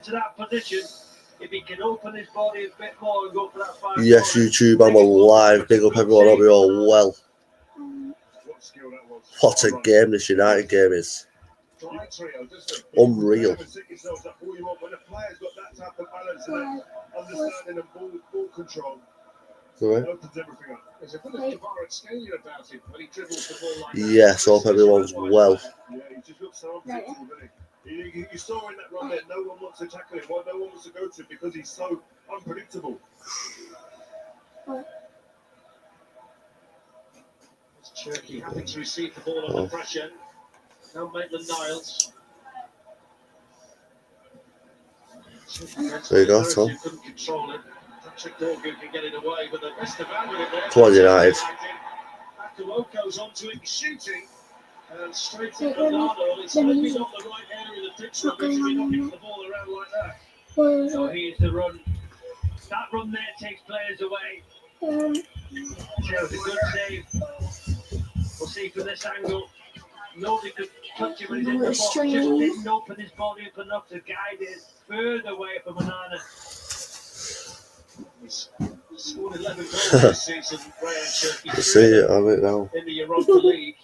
To that position, if he can open his body a bit more and go for that 5. Yes, YouTube, I'm alive. Big up everyone, hope you're all well. What a game this United game is. Unreal. Yes, hope everyone's well. You saw in that run there, no one wants to tackle him. No one wants to go to him because he's so unpredictable. It's Cherky happy to receive the ball under pressure. Now Maitland-Niles. There you go, Tom. Couldn't control it. Patrick Dorgu can get it away, but the best of with it there. Come on, United. Akawoko's onto it, shooting. And straight to Bernardo. It's maybe not the right area of the pitch for him to be knocking the ball around like that. So here's the run. That run there takes players away. There's a good save. We'll see from this angle. Nobody could touch him when he's in the box. Just didn't open his body up enough to guide it further away from Onana. He's scored 11 goals this season. See it, I'm it now. In the Europa League.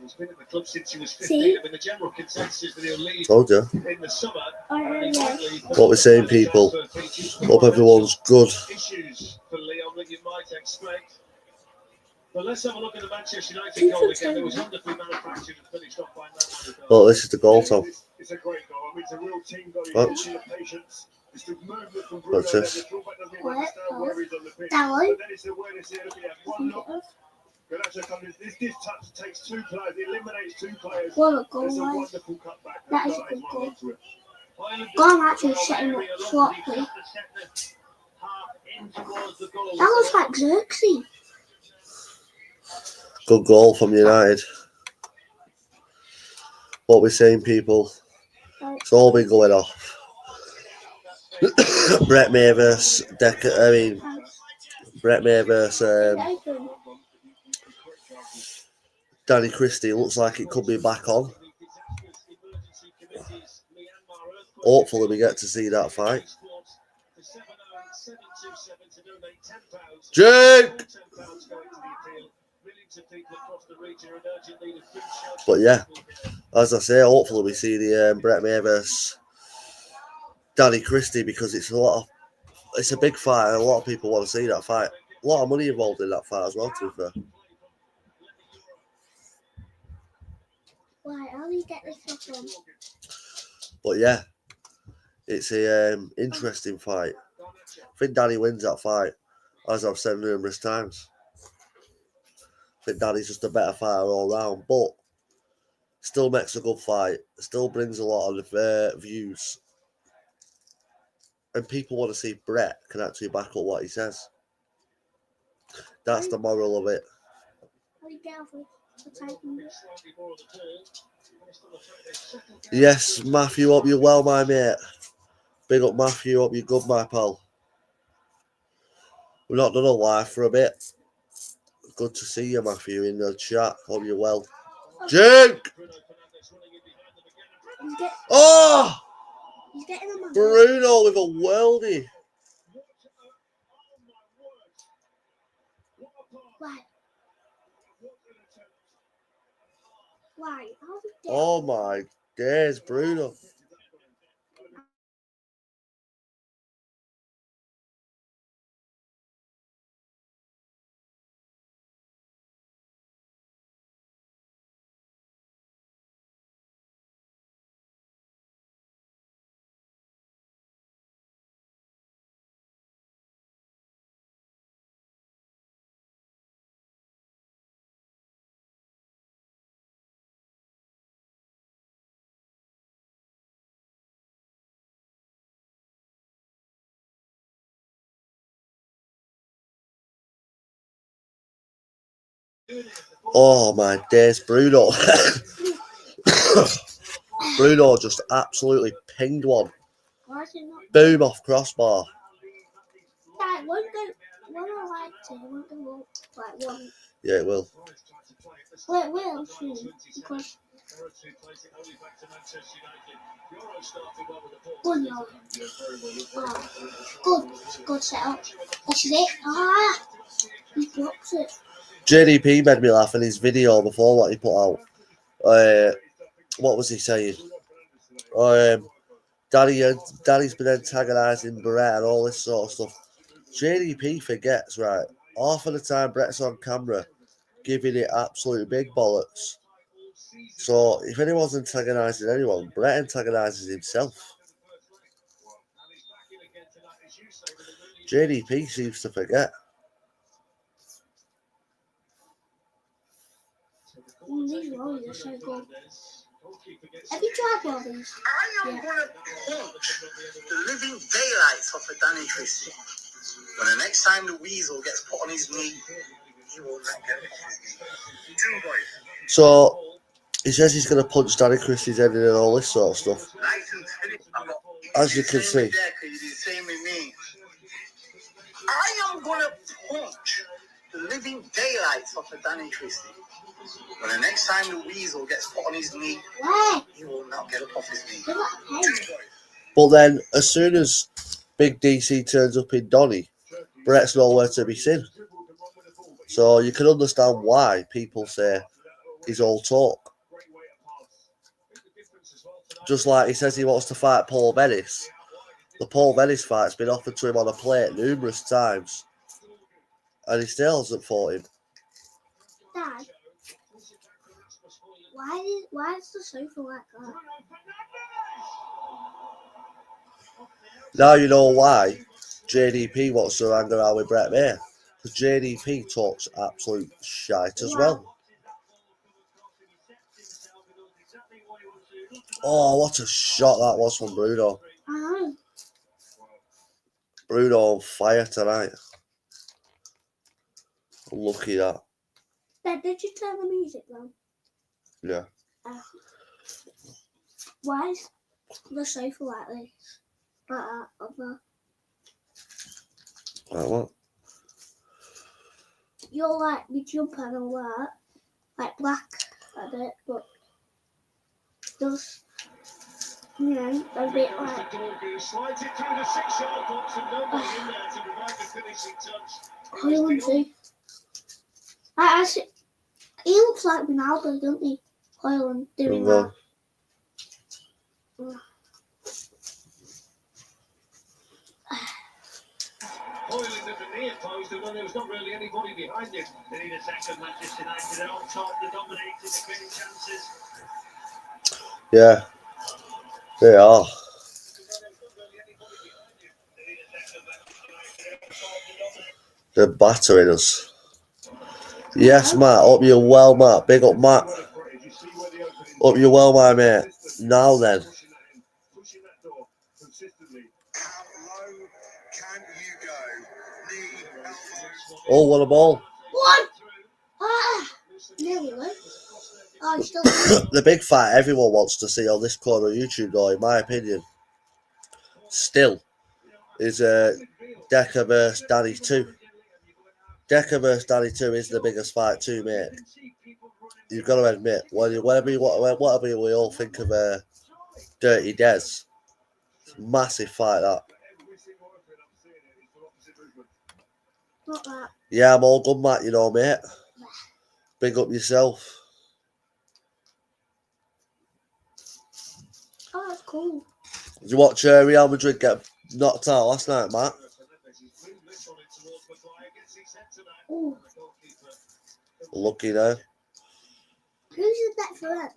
He's been at the club since he was 15. I mean, the general consensus that he'll leave in the summer. What we're saying, people. Hope everyone's good. Issues for Leon that you might expect. But let's have a look at the Manchester United goal again. It was wonderfully manufactured and finished off by that. Well, this is the goal, Tom. It's a great goal. I mean, it's a real team goal. You can see the patience. It's the movement from Bruno. What's this? The fullback doesn't even understand where he's on the pitch. But then it's the awareness here. Look at one look. This touch takes 2 players, it eliminates 2 players. What a goal, it's a wonderful cutback. That is a good goal. God actually set him up properly. That looks like Xerxes. Good goal from United. What we're saying, people. It's all been going off. Brett May versus Danny Christie. Looks like it could be back on. Hopefully we get to see that fight. Jake! But yeah, as I say, hopefully we see the Brett May versus Danny Christie, because it's a big fight and a lot of people want to see that fight. A lot of money involved in that fight as well, to be fair. Right, how do you get this one? But yeah, it's a interesting fight. I think Danny wins that fight, as I've said numerous times. I think Danny's just a better fighter all round, but still makes a good fight. Still brings a lot of views. And people want to see if Brett can actually back up what he says. That's the moral of it. Yes, Matthew, hope you're well, my mate. Big up, Matthew, hope you're good, my pal. We've not done a live for a bit. Good to see you, Matthew, in the chat. Hope you're well. Jake! Oh! Bruno with a worldie. Why? Oh my days, Bruno. Oh my days, Bruno. Bruno just absolutely pinged one. Boom off crossbar. Yeah, it will. Well, it will soon. Because good, no. Oh, good setup. This is it. Ah, he blocks it. JDP made me laugh in his video before what he put out. What was he saying? Danny's been antagonising Brett and all this sort of stuff. JDP forgets, right? Half of the time Brett's on camera giving it absolute big bollocks. So if anyone's antagonising anyone, Brett antagonises himself. JDP seems to forget. These rollies are so good. Have you tried one of these? I am going to punch the living daylights off of Danny Christie. When the next time the weasel gets put on his knee, he will not get it off his knee. Two boys. So he says he's going to punch Danny Christie's head in and all this sort of stuff. As you can see. I am going to punch the living daylights off of Danny Christie. When the next time the weasel gets put on his knee, he will not get up off his knee. But then, as soon as Big DC turns up in Donny, Brett's nowhere to be seen. So you can understand why people say he's all talk. Just like he says he wants to fight Paul Venice. The Paul Venice fight's been offered to him on a plate numerous times. And he still hasn't fought him. Dad, why is the sofa like that? Now you know why JDP wants to hang around with Brett May. Because JDP talks absolute shite as well. Oh, what a shot that was from Bruno. Bruno on fire tonight. Lucky that. Dad, did you turn the music down? Yeah. Why is the sofa like this? Like that, over. Like what? You're like the jumper and all that, like black at it, but just, you know, a bit like. Hollywood too. He looks like Ronaldo, doesn't he? Holland doing that. Hoyland at the near post, and when there was not really anybody behind him. They need a second. Manchester United are on top, they're dominating, they're creating chances. Yeah, they are. They're battering us. Yes, Matt. Up you well, Matt. Big up, Matt. Up you well, my mate. Now then. Oh, what a ball. What? Nearly lit. Oh, still The big fight everyone wants to see on this corner of YouTube, though, in my opinion, still, is Decker versus Danny 2. Decker versus Danny 2 is the biggest fight too, mate. You've got to admit, whatever we all think of Dirty Des, it's a massive fight, that. not that. Yeah, I'm all good, Matt, you know, mate. Big up yourself. Oh, that's cool. Did you watch Real Madrid get knocked out last night, Matt? Ooh. Lucky now. Who's the bet for them?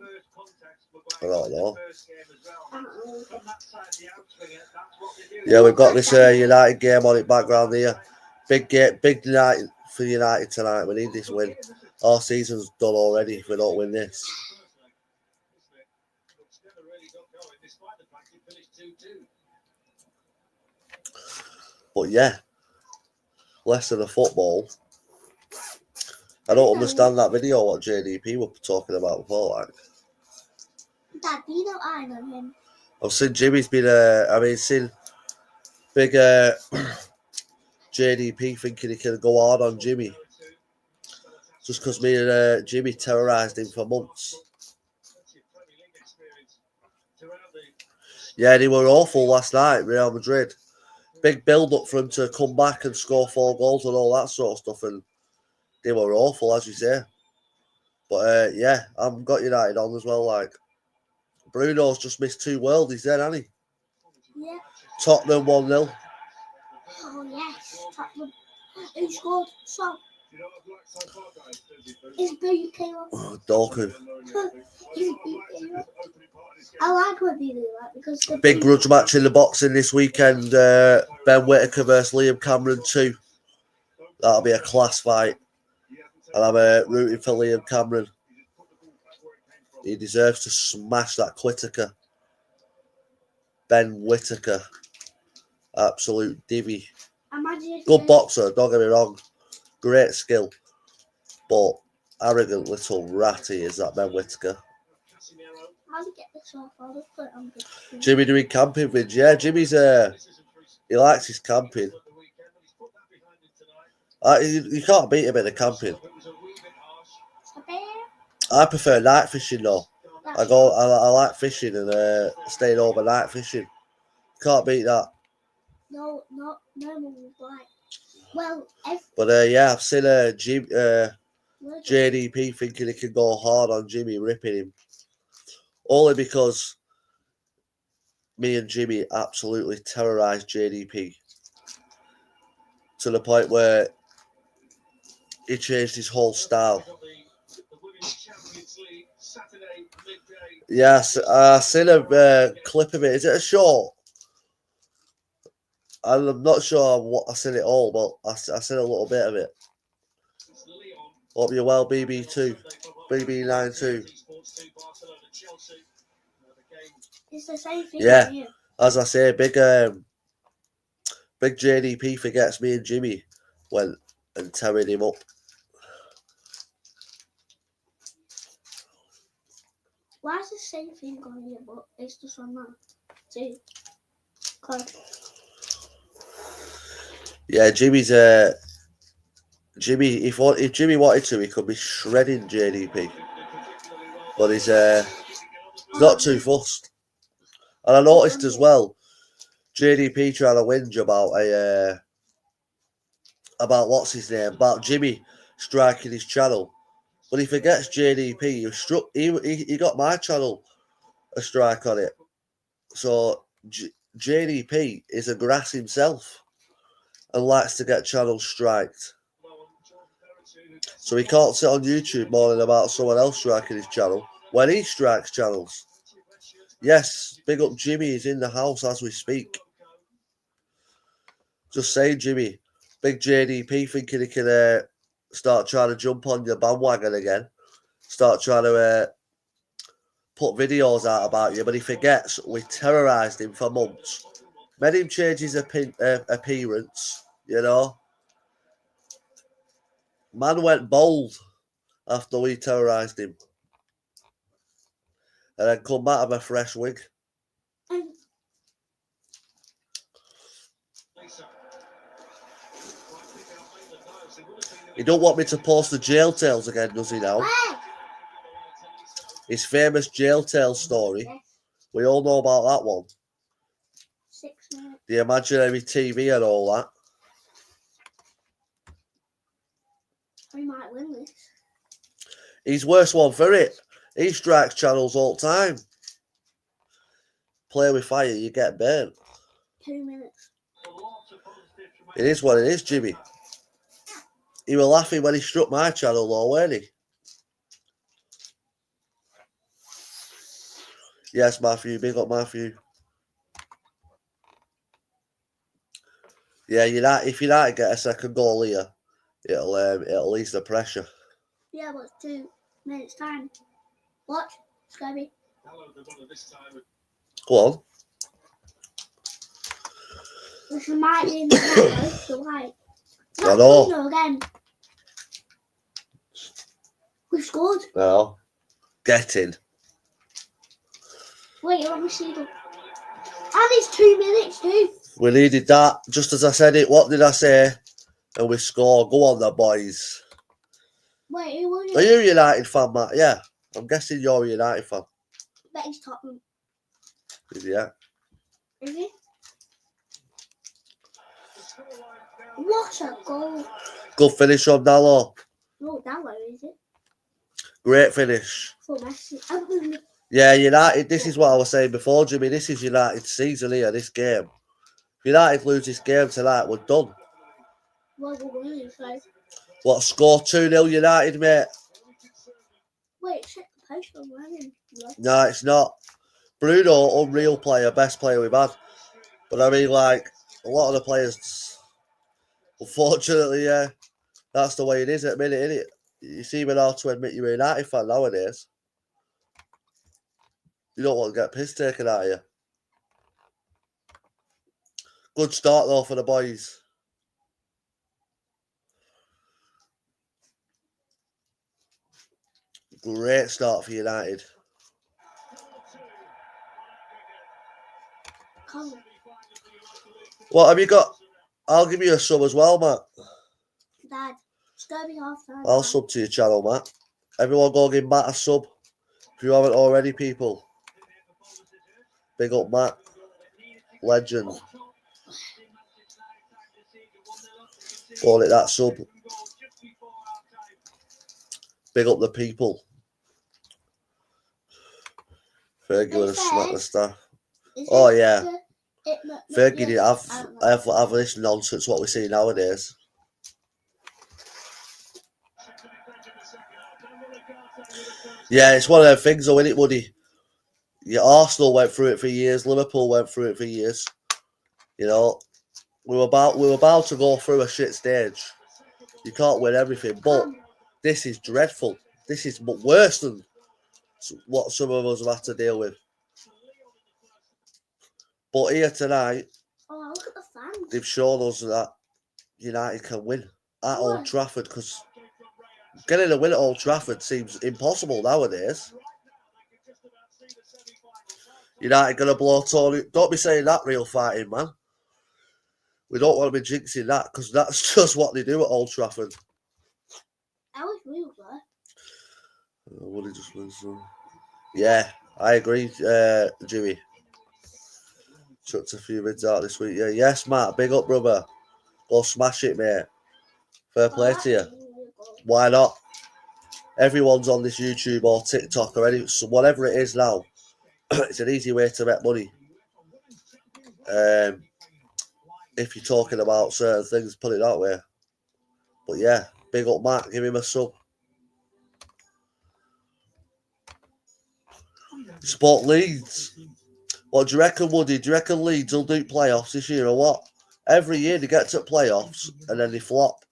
I don't know. I don't know. Yeah, we've got this United game on it background here. Big night for United tonight. We need this win. Our season's done already if we don't win this. But yeah, less than a football. I don't understand that video what JDP were talking about before. Like, Dad, you know I know him. I've seen Jimmy's been seen big JDP thinking he can go hard on Jimmy. just because me and Jimmy terrorised him for months. Yeah, they were awful last night, Real Madrid. Big build-up for him to come back and score 4 goals and all that sort of stuff, and they were awful, as you say. But, yeah, I've got United on as well, like. Bruno's just missed 2 worldies then, hasn't he? Yeah. Tottenham 1-0. Oh, yes. Tottenham. Who scored? So. Is Boo came off? Oh, Dorku. I like what they do that because the Big grudge match in the boxing this weekend. Ben Whittaker versus Liam Cameron 2. That'll be a class fight. And I'm rooting for Liam Cameron. He deserves to smash that Whittaker. Ben Whittaker. Absolute divvy. Good boxer, don't get me wrong. Great skill. But arrogant little rat he is, that Ben Whittaker. How do you get this off? I'll just put it on the Jimmy doing camping vids. Yeah, Jimmy's he likes his camping. You can't beat him in the camping. I prefer night fishing though. I like fishing and staying overnight fishing. Can't beat that. No one would like. Well, but yeah, I've seen JDP thinking he can go hard on Jimmy, ripping him. Only because me and Jimmy absolutely terrorised JDP to the point where he changed his whole style. Yes, I seen a clip of it. Is it a short? I'm not sure what I seen it all, but I seen a little bit of it. Hope you're well, BB2, BB92. It's the same thing. Yeah, as I say, big JDP forgets me and Jimmy went and tearing him up. Why is the same thing on here, but it's just on that too? Yeah, Jimmy's Jimmy. If Jimmy wanted to, he could be shredding JDP, but he's not too fussed. And I noticed as well, JDP trying to whinge about what's his name, about Jimmy striking his channel, but he forgets JDP. He got my channel a strike on it, so JDP is a grass himself and likes to get channels striked. So he can't sit on YouTube moaning about someone else striking his channel when he strikes channels. Yes, big up Jimmy is in the house as we speak. Just saying, Jimmy. Big JDP thinking he can start trying to jump on your bandwagon again. Start trying to put videos out about you, but he forgets we terrorised him for months. Made him change his appearance, you know. Man went bold after we terrorised him. And then come back with a fresh wig. He don't want me to post the jail tales again, does he now? His famous jail tales story. We all know about that one. 6 minutes. The imaginary TV and all that. We might win this. He's worse one for it. He strikes channels all the time. Play with fire, you get burnt. 2 minutes. It is what it is, Jimmy. He was laughing when he struck my channel though, weren't he? Yes, Matthew. Big up, Matthew. Yeah, if United get a second goal here, it'll ease the pressure. Yeah, but 2 minutes time. Watch, Scabby. Go on. This might be in the corner, so right. I know. Again. We've scored. No. Get in. Wait, let me see them. And it's 2 minutes too. We needed that. Just as I said it, what did I say? And we score. Go on, the boys. Wait, who won Are it? you a United fan, Matt? Yeah. I'm guessing you're a United fan. Bet he's Tottenham. Yeah. Is he? What a goal. Good finish from Dallo. No, that way, is it? Great finish. For Messi. Yeah, United, this is what I was saying before, Jimmy. This is United's season here, this game. If United lose this game tonight, we're done. Well, we're winning, so. What, score 2-0 United, mate? Wait, check the post I'm wearing. No, it's not. Bruno, unreal player, best player we've had. But I mean, like, a lot of the players, unfortunately, yeah, that's the way it is at the minute, isn't it? You see me now to admit you're a United fan nowadays. You don't want to get piss taken out of you. Good start, though, for the boys. Great start for United. Come. What have you got? I'll give you a sub as well, Matt. Dad, it's going to be half time. I'll sub to your channel, Matt. Everyone go give Matt a sub. If you haven't already, people. Big up, Matt. Legend. Call it that sub. Big up the people. Fergie would have smacked the staff. Oh, yeah. Fergie didn't have this nonsense what we see nowadays. Yeah, it's one of them things though, isn't it, Woody? Yeah, Arsenal went through it for years, Liverpool went through it for years. You know, we were about to go through a shit stage. You can't win everything, but this is dreadful. This is worse than what some of us have had to deal with. But here tonight, look at the fans. they've shown us that United can win at Old Trafford, because getting a win at Old Trafford seems impossible nowadays. United going to blow Tony. Don't be saying that, real fighting, man. We don't want to be jinxing that, because that's just what they do at Old Trafford. That was real good. Woody just wins. Yeah, I agree, Jimmy. Chucked a few mids out this week. Yeah, yes, Matt. Big up, brother. Go smash it, mate. Fair play to you. Why not? Everyone's on this YouTube or TikTok or any, so whatever it is now. It's an easy way to make money. If you're talking about certain things, put it that way. But yeah, big up Matt. Give him a sub. Sport Leeds. What do you reckon, Woody? Do you reckon Leeds will do playoffs this year or what? Every year they get to playoffs and then they flop.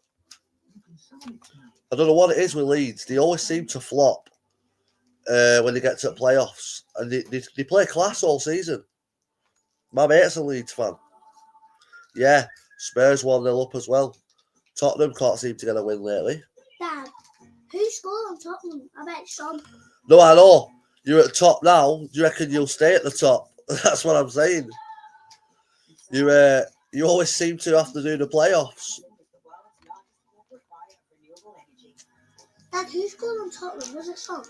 I don't know what it is with Leeds. They always seem to flop when they get to playoffs. And they play class all season. My mate's a Leeds fan. Yeah, Spurs 1-0 up as well. Tottenham can't seem to get a win lately. Dad, who scored on Tottenham? I bet Sean. No, I know. You're at the top now. Do you reckon you'll stay at the top? That's what I'm saying. You always seem to have to do the playoffs. Dad, who scored on Tottenham? Was it Son?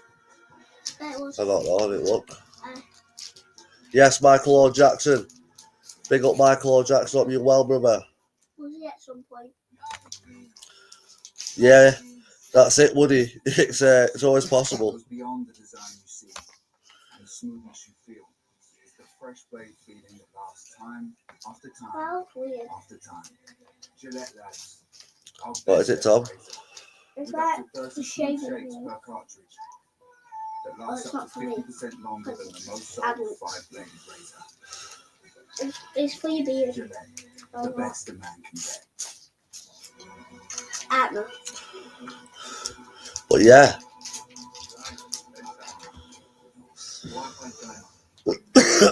It was. I don't know. Have it look. Yes, Michael O. Jackson. Big up Michael O. Jackson. Hope you're well, brother. Was he at some point? Yeah, that's it, Woody. It's always possible. Beyond the design you see and the smoothness you feel. It's the fresh blade feeling that lasts time after time after time. Gillette lads. What is it, Tom? It's like the shaving shapes wheel. per cartridge that lasts it's up not to for me. 50% longer than the most sold Adults. 5-bladed razor. It's for your beard. Gillette, the best a man can get. Atma. But yeah.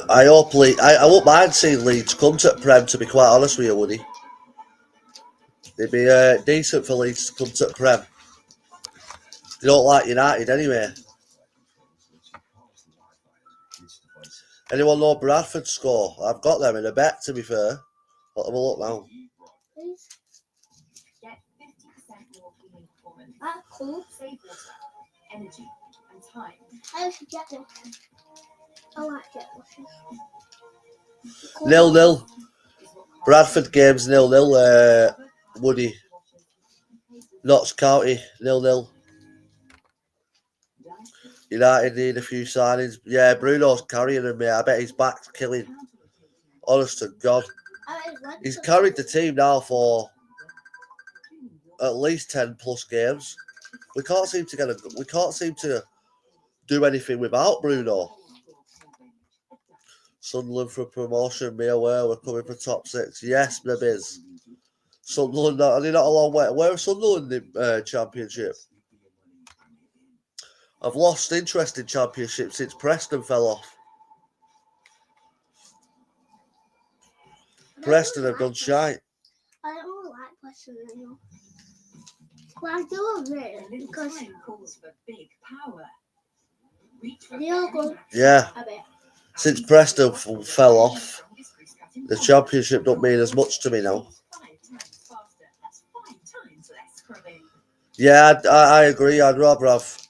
I won't mind seeing Leeds come to Prem, to be quite honest with you, Woody. It'd be decent for Leeds to come to Prem. They don't like United anyway. Anyone know Bradford's score? I've got them in a bet, to be fair. I'll have a look now. That's cool. Save water, energy, and time. I like jet washing. I like jet washing. 0-0. Bradford games 0-0. Woody. Notts County 0-0. United need a few signings. Yeah, Bruno's carrying him, mate. I bet his back's killing. Honest to God. He's carried the team now for at least 10 plus games. We can't seem to do anything without Bruno. Sunderland for promotion, be aware we're coming for top 6. Yes, the biz. Sunderland, are they not a long way? Where are Sunderland in the Championship? I've lost interest in Championship since Preston fell off. Preston have gone shite. I don't really like Preston anymore. But I do a bit because calls for big power. they all go Yeah, a bit. since Preston fell off, the Championship don't mean as much to me now. Yeah, I agree. I'd rather have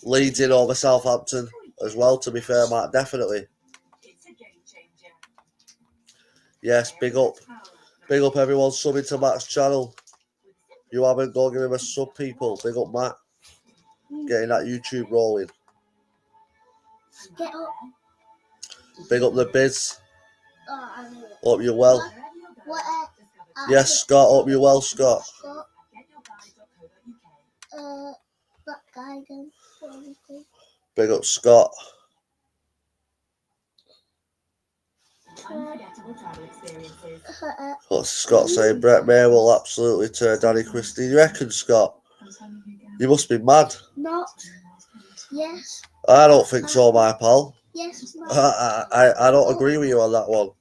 Leeds in over Southampton as well, to be fair, Matt, definitely. Yes, big up. Big up everyone subbing to Matt's channel. You haven't, go give him a sub, people. Big up Matt. Getting that YouTube rolling. Get up. Big up the biz. I know it. Hope you're well. What? Yes, Scott. Hope you're well, Scott. Scott. That guidance. Big up Scott. What's Scott saying? Brett May will absolutely turn Danny Christie. You reckon, Scott? You must be mad. Not. Yes. I don't think so, my pal. Yes. No. I don't agree with you on that one.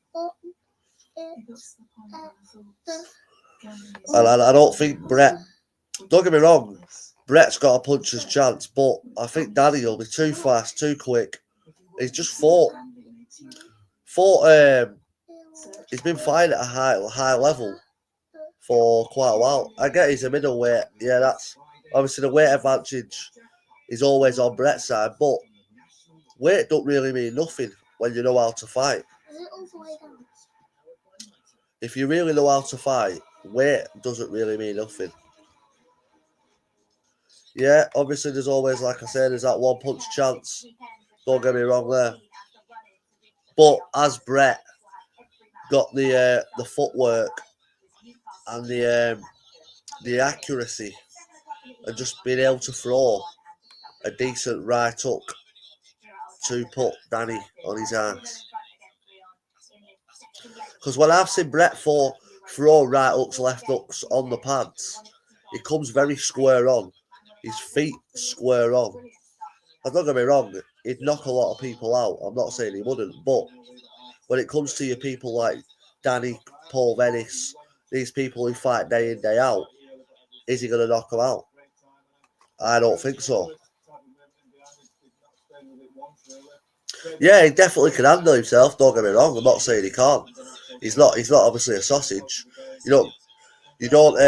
And I don't think Brett. Don't get me wrong. Brett's got a puncher's chance, but I think Danny will be too fast, too quick. He's just fought. He's been fighting at a high level for quite a while. I get he's a middleweight. Yeah, that's obviously the weight advantage is always on Brett's side, but weight don't really mean nothing when you know how to fight. If you really know how to fight, weight doesn't really mean nothing. Yeah, obviously there's always, like I said, there's that one punch chance. Don't get me wrong there. But as Brett got the footwork and the accuracy and just being able to throw a decent right hook to put Danny on his ass. Because when I've seen Brett throw right hooks, left hooks on the pads, he comes very square on. His feet square on. And don't get me wrong, he'd knock a lot of people out. I'm not saying he wouldn't, but when it comes to your people like Danny, Paul Venice, these people who fight day in, day out, is he going to knock them out? I don't think so. Yeah, he definitely can handle himself. Don't get me wrong. I'm not saying he can't. He's not obviously a sausage. You don't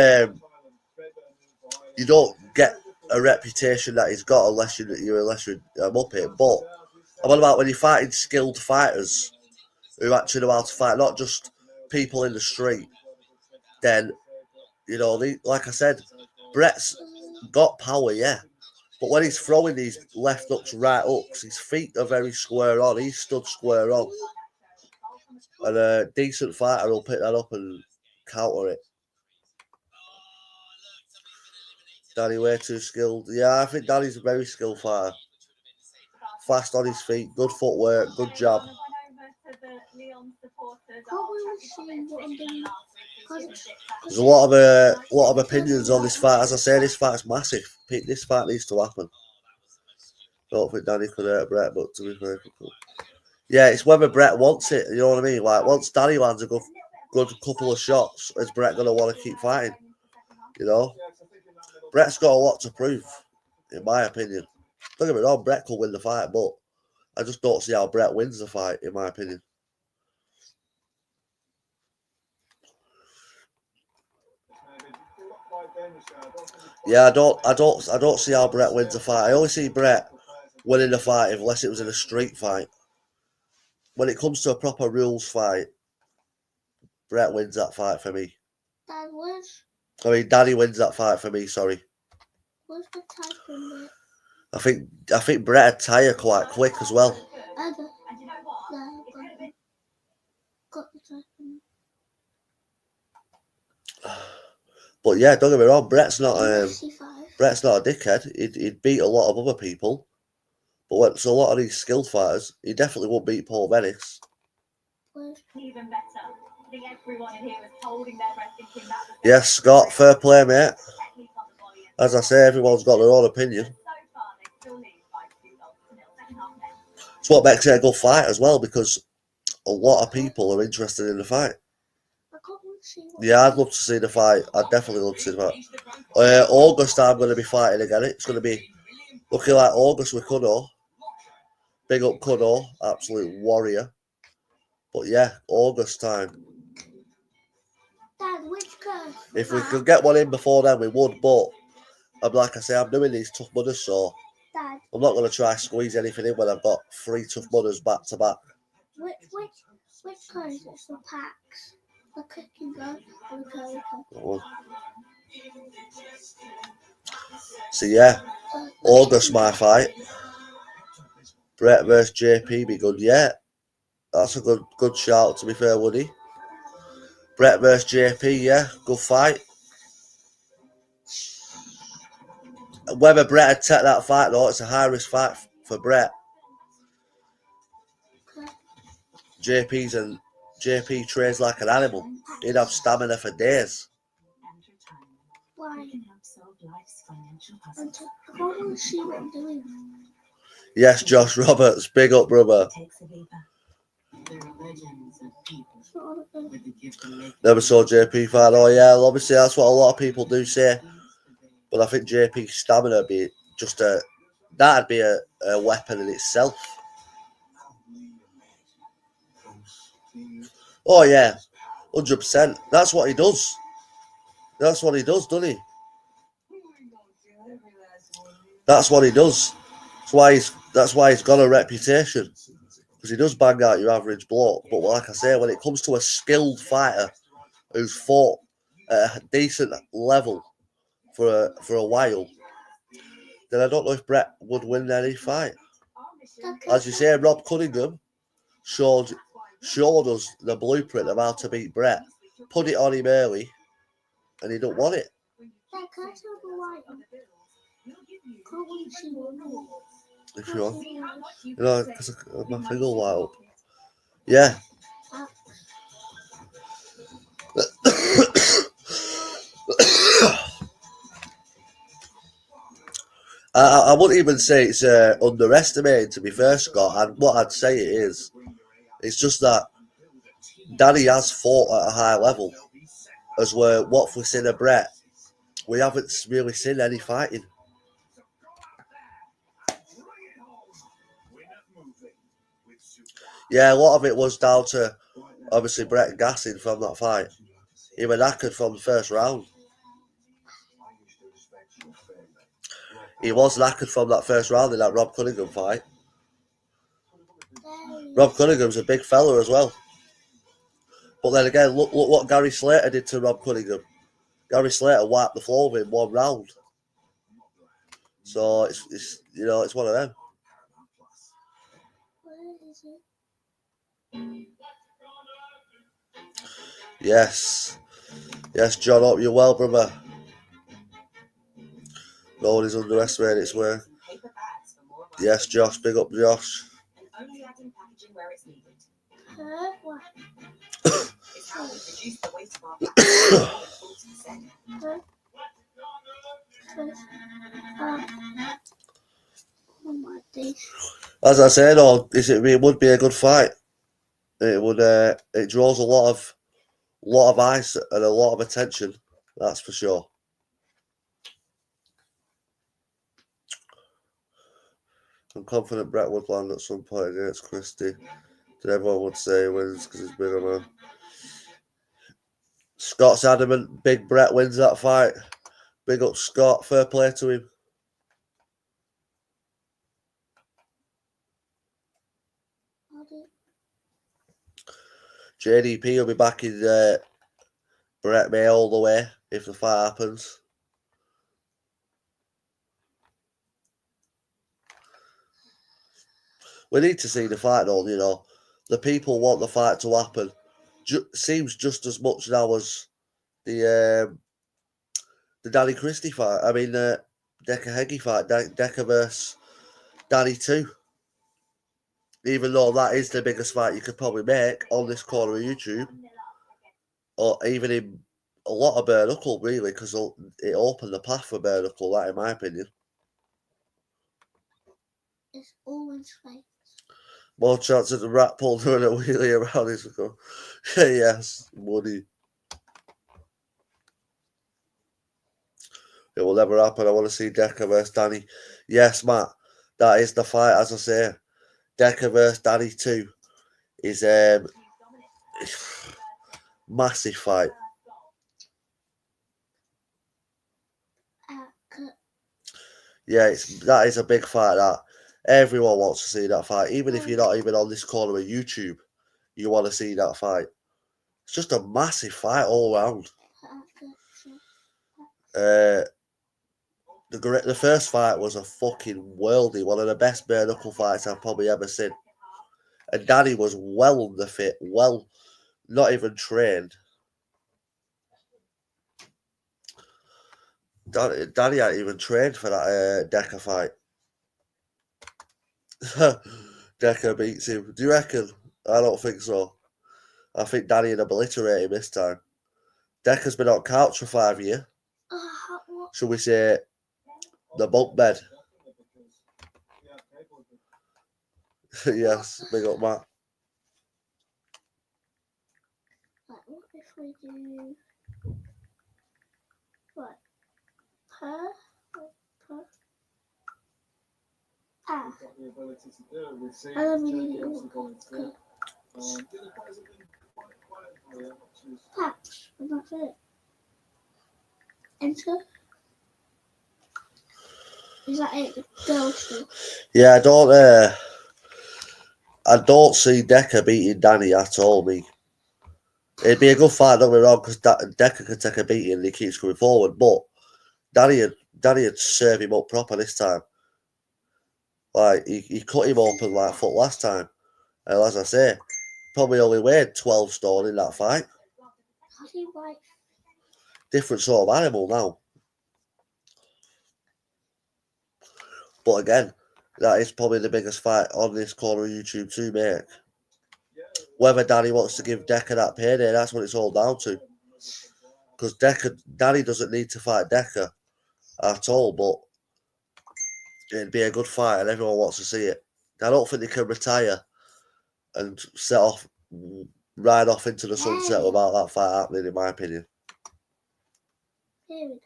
get a reputation that he's got unless you're a muppet. But I'm on about when you're fighting skilled fighters who actually know how to fight, not just people in the street. Then, like I said, Brett's got power, yeah. But when he's throwing these left hooks, right hooks, his feet are very square on. He's stood square on. And a decent fighter will pick that up and counter it. Danny way too skilled. Yeah, I think Danny's a very skilled fighter. Fast on his feet, good footwork, good jab. There's a lot of opinions on this fight. As I say, this fight's massive. This fight needs to happen. Don't think Danny could hurt Brett, but to be fair, yeah, it's whether Brett wants it. You know what I mean? Like once Danny lands a good couple of shots, is Brett gonna want to keep fighting? Brett's got a lot to prove, in my opinion. Don't get me wrong, Brett could win the fight, but I just don't see how Brett wins the fight, in my opinion. Yeah, I don't see how Brett wins a fight. I only see Brett winning a fight unless it was in a street fight. When it comes to a proper rules fight, Brett wins that fight for me. Dad, Danny wins that fight for me. Sorry. where's the typing bit? I think Brett would tire quite quick as well. Got the typing. But yeah, don't get me wrong. Brett's not a C5. dickhead. He'd beat a lot of other people. But when it's a lot of these skilled fighters, he definitely won't beat Paul Venice. Even better. I think everyone in here was holding their breath thinking that was Yes, Scott, fair play, mate. As I say, everyone's got their own opinion. It's what makes it a good fight as well, because a lot of people are interested in the fight. Yeah, I'd love to see the fight. I'd definitely love to see the fight. August, I'm going to be fighting again. It's going to be looking like August with Kuno. Big up Kuno, absolute warrior. But yeah, August time. Dad, which curse? If we could get one in before then, we would. But like I say, I'm doing these tough mudders, so Dad, I'm not going to try squeeze anything in when I've got 3 tough mudders back to back. which curse is the packs? The cooking gun or the curry gun? So yeah, August my fight. Brett versus JP be good. Yeah, that's a good shout. To be fair, Woody. Brett versus JP. Yeah, good fight. Whether Brett would take that fight though, it's a high risk fight for Brett. JP trains like an animal. He'd have stamina for days. Why? I don't want to see what I'm doing. Yes, Josh Roberts, big up, brother. Never saw JP fight. Oh yeah, obviously that's what a lot of people do say. But I think JP's stamina would be just that'd be a weapon in itself. Oh yeah, 100%. That's what he does. That's what he does, doesn't he? That's what he does. That's why he's got a reputation. Because he does bang out your average bloke. But like I say, when it comes to a skilled fighter who's fought at a decent level for a while, then I don't know if Brett would win any fight. As you say, Rob Cunningham showed us the blueprint of how to beat Brett. Put it on him early, and he don't want it. If you want, because my finger will light up. Yeah. I wouldn't even say it's underestimated, to be fair, Scott. And what I'd say it's just that Danny has fought at a high level, as what we've seen of Brett. We haven't really seen any fighting. Yeah, a lot of it was down to obviously Brett gassing from that fight. He was knackered from the first round. He was knackered from that first round in that Rob Cunningham fight. Rob Cunningham's a big fella as well. But then again, look what Gary Slater did to Rob Cunningham. Gary Slater wiped the floor with him 1 round. So it's one of them. Yes, John, hope you're well, brother. No one is underestimating its worth. Yes, Josh, big up, Josh. As I said, it would be a good fight. It would. It draws a lot of eyes and a lot of attention. That's for sure. I'm confident Brett would land at some point against Christie. Then everyone would say he wins because he's bigger man. Scott's adamant Big Brett wins that fight. Big up Scott. Fair play to him. JDP will be back in Brett May all the way if the fight happens. We need to see the fight though, you know. The people want the fight to happen. Seems just as much now as the Danny Christie fight. I mean, Decker Heggie fight. Decker versus Danny 2. Even though that is the biggest fight you could probably make on this corner of YouTube. Or even in a lot of bare knuckle, really, because it opened the path for bare knuckle, that in my opinion. It's always right. More chance of the rat pull doing a wheelie around his go. Yes, money. It will never happen. I want to see Decker versus Danny. Yes, Matt, that is the fight, as I say. Decker versus Danny 2 is massive fight. Yeah, that is a big fight. That everyone wants to see that fight, even if you're not even on this corner of YouTube, you want to see that fight. It's just a massive fight all round. The first fight was a fucking worldie, one of the best bare knuckle fights I've probably ever seen. And Danny was well underfit, well, not even trained. Danny hadn't even trained for that Decker fight. Decker beats him. Do you reckon? I don't think so. I think Danny would obliterate him this time. Decker's been on couch for 5 years. Should we say the bunk bed? Yes, big up Matt. What if we do what? Her? Ah. I don't really know. Patch, and that's it. Enter. Is that it? Girl still. Yeah, I don't see Decker beating Danny at all, me. It'd be a good fight, don't get me wrong, because Decker could take a beating and he keeps coming forward, but Danny would serve him up proper this time. Like, he cut him open like foot last time. And as I say, probably only weighed 12 stone in that fight. Different sort of animal now. But again, that is probably the biggest fight on this corner of YouTube to make. Whether Danny wants to give Decker that payday, that's what it's all down to. Because Danny doesn't need to fight Decker at all, but it'd be a good fight and everyone wants to see it. I don't think they can retire and ride off into the sunset without that fight happening, in my opinion. Here we go.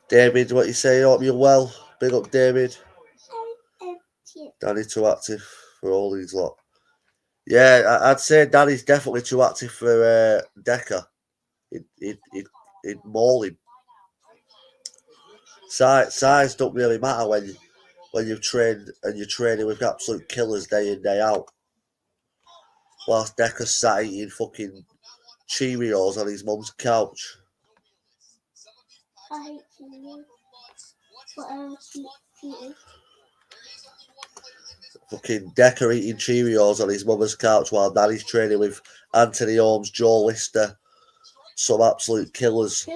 David, what you say? Hope you're well. Big up, David. Danny too active for all these lot. Yeah, I'd say Danny's definitely too active for Decker. He'd maul him. Size don't really matter when you've trained and you're training with absolute killers day in, day out. Whilst Decker's sat eating fucking Cheerios on his mum's couch. I hate Cheerios. What else Cheerios? Fucking Decker eating Cheerios on his mother's couch while Danny's training with Anthony Holmes, Joe Lister, some absolute killers.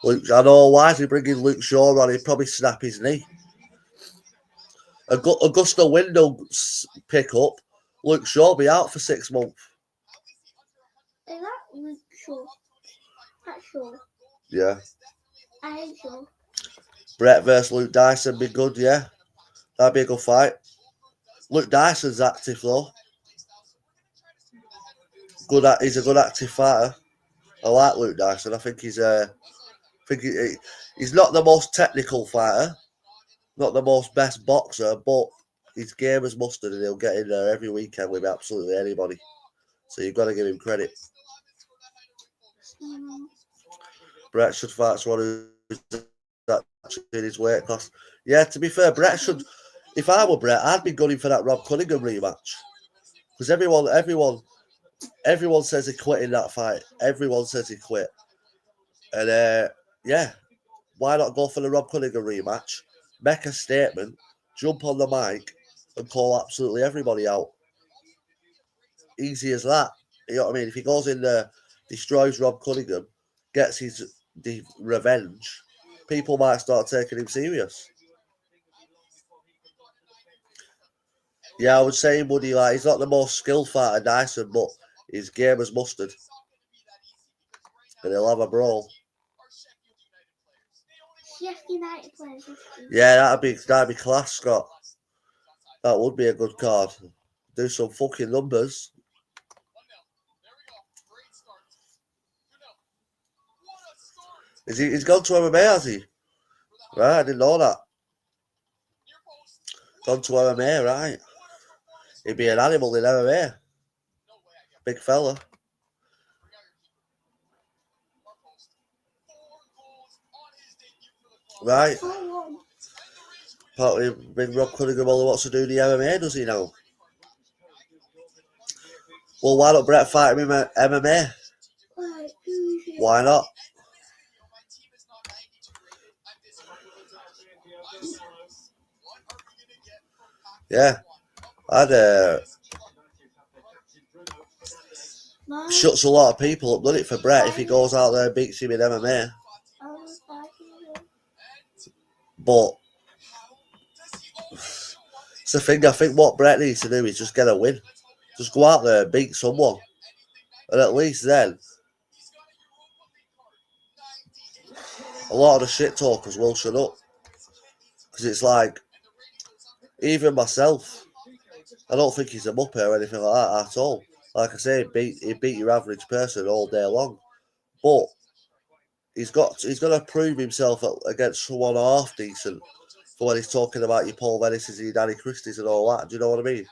Luke, I know, why is he bringing Luke Shaw on? He'd probably snap his knee. Augusta window pick up. Luke Shaw will be out for 6 months. Is that Luke Shaw? That's Shaw. Yeah. I hate Shaw. Brett versus Luke Dyson be good, yeah. That'd be a good fight. Luke Dyson's active though. He's a good active fighter. I like Luke Dyson. I think he's not the most technical fighter, not the most best boxer, but his game is mustard and he'll get in there every weekend with absolutely anybody. So you've got to give him credit. Brett should fight someone who's actually in his weight class. Yeah, to be fair, Brett should. If I were Brett, I'd be gunning for that Rob Cunningham rematch because everyone says he quit in that fight. Everyone says he quit, and yeah, why not go for the Rob Cunningham rematch? Make a statement, jump on the mic, and call absolutely everybody out. Easy as that. You know what I mean? If he goes in there, destroys Rob Cunningham, gets his revenge, people might start taking him serious. Yeah, I would say Woody, like, he's not the most skilled fighter, Dyson, but his game is mustard. And he'll have a brawl. United players. Yeah, that'd be class, Scott. That would be a good card. Do some fucking numbers. He's gone to MMA, has he? Right, I didn't know that. Gone to MMA, right. He'd be an animal in MMA. Big fella. Right. Apparently, Big Rob Cunningham only wants to do the MMA, does he now? Well, why don't Brett fight him in MMA? Why not? Yeah. I'd shuts a lot of people up, doesn't it, for Brett if he goes out there and beats him in MMA. But it's the thing, I think what Brett needs to do is just get a win. Just go out there and beat someone. And at least then, a lot of the shit talkers will shut up. Because it's like, even myself, I don't think he's a muppet or anything like that at all. Like I say, he beat your average person all day long. But he's got to prove himself against someone half decent for when he's talking about your Paul Venice's and your Danny Christie's and all that. Do you know what I mean?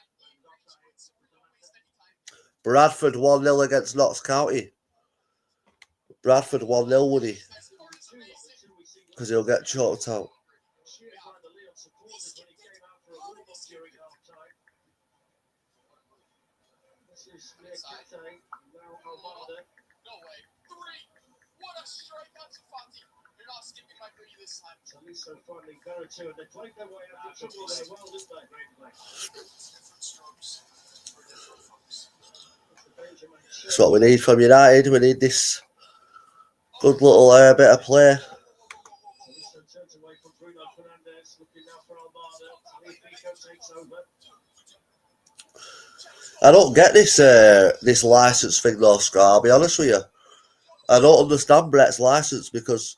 Bradford 1-0 against Notts County. Bradford 1-0, would he? Because he'll get choked out. That's what we need from United. We need this good little bit of play. I don't get this license thing though, Scott, I'll be honest with you. I don't understand Brett's license because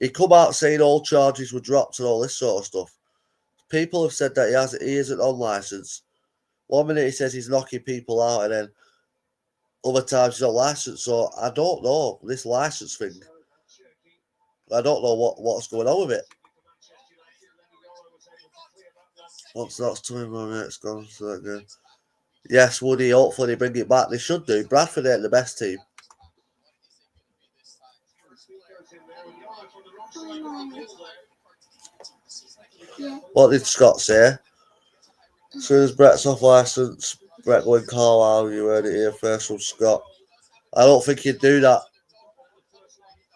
he come out saying all charges were dropped and all this sort of stuff. People have said that he isn't on license. 1 minute he says he's knocking people out and then other times he's on license. So I don't know this license thing. I don't know what's going on with it. Once that's 2 more minutes gone, so that good. Yes, Woody, hopefully they bring it back. They should do. Bradford ain't the best team. What did Scott say? As soon as Brett's off licence, Brett going Carlisle, you heard it here first from Scott. I don't think he'd do that.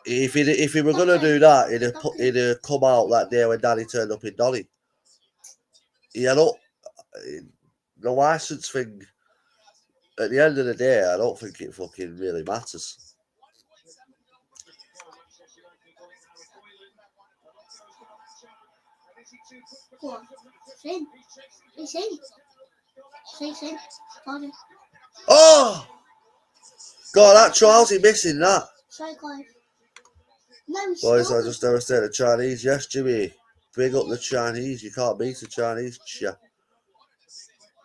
If he were going to do that, he'd have come out that day when Danny turned up in Donny. Yeah, the licence thing, at the end of the day, I don't think it fucking really matters. Oh! God, that Charlesy missing that. Boys, I just never said the Chinese. Yes, Jimmy. Big up the Chinese. You can't beat the Chinese. Chia.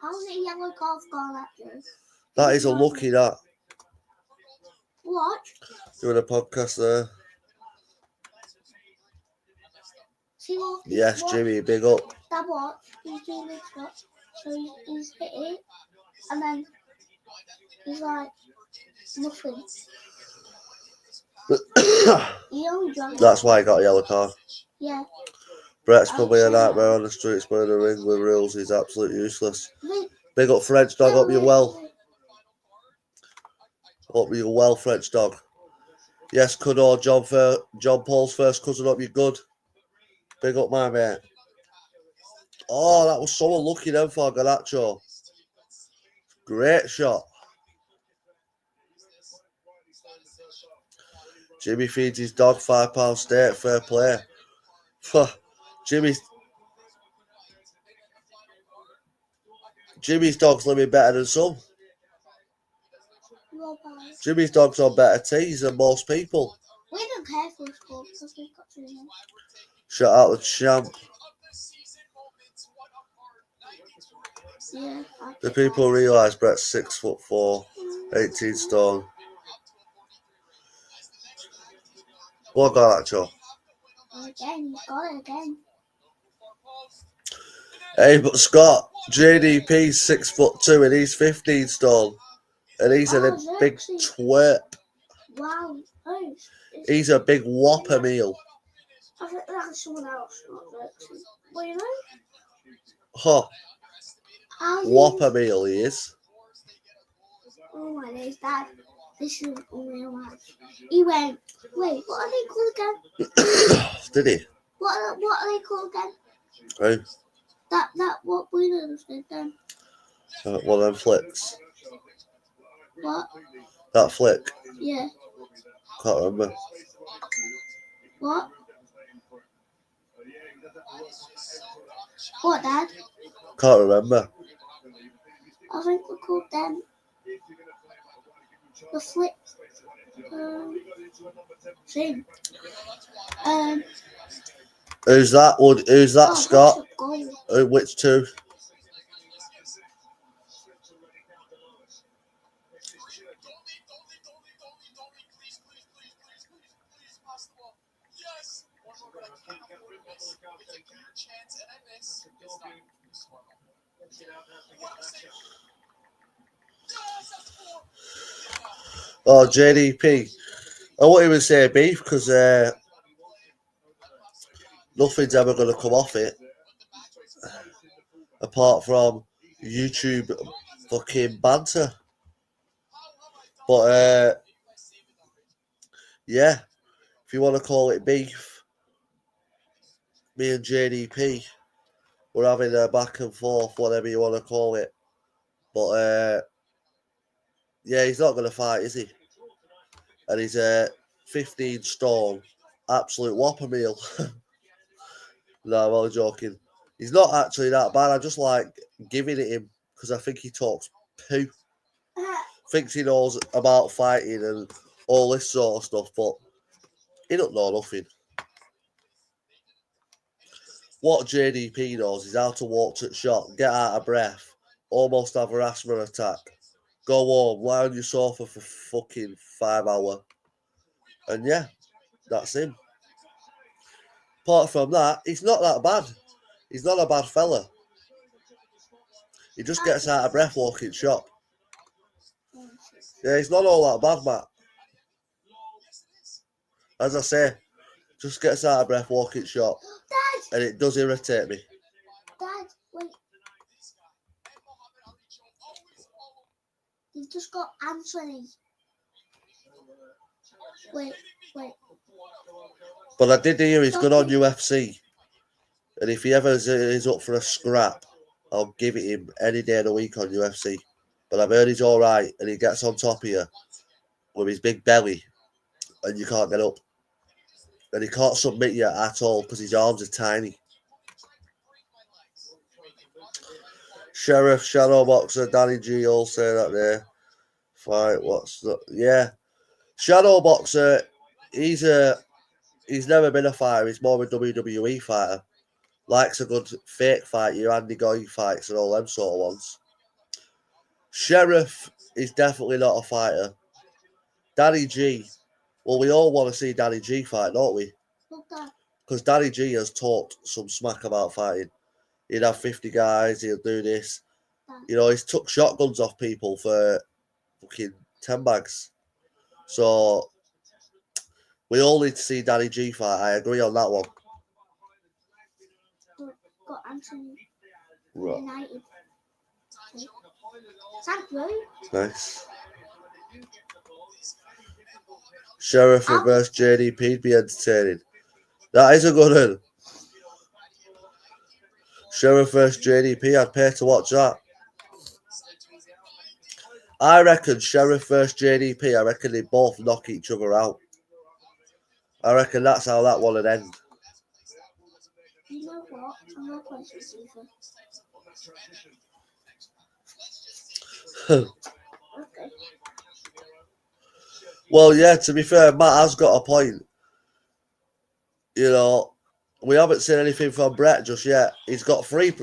How's it a yellow card gone at you? That is unlucky, that. What? Doing a podcast there. See what? Yes, Jimmy, big up. Dad, what? He's doing this, what? So he's hit it, and then he's like, nothing. He only drank. That's why he got a yellow card. Yeah. Brett's probably a nightmare on the streets, but in the ring with rules, he's absolutely useless. Big up French dog, hope you're well. Hope you're well, French dog. Yes, Cudor, John Paul's first cousin, hope you're good. Big up my mate. Oh, that was so unlucky then for Garnacho. Great shot. Jimmy feeds his dog £5 steak, fair play. Jimmy's dog's living better than some. Jimmy's dog's on better teas than most people. We don't care for school because we've got to know. Shout out the champ. Yeah. The people realise Brett's 6'4", 18 stone. What got that, Joe? Again, you got it again. Hey, but Scott, JDP's 6'2" and he's 15 stone. And he's a big twerp. Wow. Oh, He's a big whopper meal. I think that's someone else, not Xerxes. Well, you know? Huh. Whopper meal he is. Oh my days, Dad. This is unreal life. He went, wait, what are they called again? Did he? What are they called again? Who? What Bruno did then? One of them flicks. What? That flick? Yeah. Can't remember. What? What, Dad? Can't remember. I think we called them the flip. Thing. Who's that? Who's that, Scott? Which two? Oh, JDP. I won't even say beef because nothing's ever going to come off it apart from YouTube fucking banter. But yeah, if you want to call it beef, me and JDP, we're having a back and forth, whatever you want to call it. But yeah, he's not going to fight, is he? And he's 15 stone, absolute whopper meal. No, I'm only joking. He's not actually that bad. I just like giving it him because I think he talks poo. Thinks he knows about fighting and all this sort of stuff, but he don't know nothing. What JDP knows is how to walk to the shot, get out of breath, almost have a asthma attack, go home, lie on your sofa for fucking 5 hours. And yeah, that's him. Apart from that, he's not that bad. He's not a bad fella. He just gets out of breath walking shop. Yeah, he's not all that bad, Matt. As I say, just gets out of breath walking shop. Dad! And it does irritate me. Dad, wait. You've just got Anthony. Wait. But I did hear he's good on UFC. And if he ever is up for a scrap, I'll give it him any day of the week on UFC. But I've heard he's all right, and he gets on top of you with his big belly, and you can't get up. And he can't submit you at all because his arms are tiny. Sheriff, Shadow Boxer, Danny G all say that there. Fight, what's that? Yeah. Shadow Boxer, he's never been a fighter, he's more of a WWE fighter. Likes a good fake fight, your Andy Goy fights and all them sort of ones. Sheriff is definitely not a fighter. Danny G, well, we all want to see Danny G fight, don't we? Because Danny G has talked some smack about fighting. He'd have 50 guys, he'll do this. You know, he's took shotguns off people for fucking 10 bags. So, We all need to see Danny G fight. I agree on that one. Got Anthony Right. United. Thank you. Nice. Sheriff versus JDP would be entertaining. That is a good one. Sheriff versus JDP, I'd pay to watch that. I reckon Sheriff versus JDP, I reckon they both knock each other out. I reckon that's how that one would end. You know what? I'm not quite sure either. Okay. Well, yeah, to be fair, Matt has got a point. You know, we haven't seen anything from Brett just yet. He's got three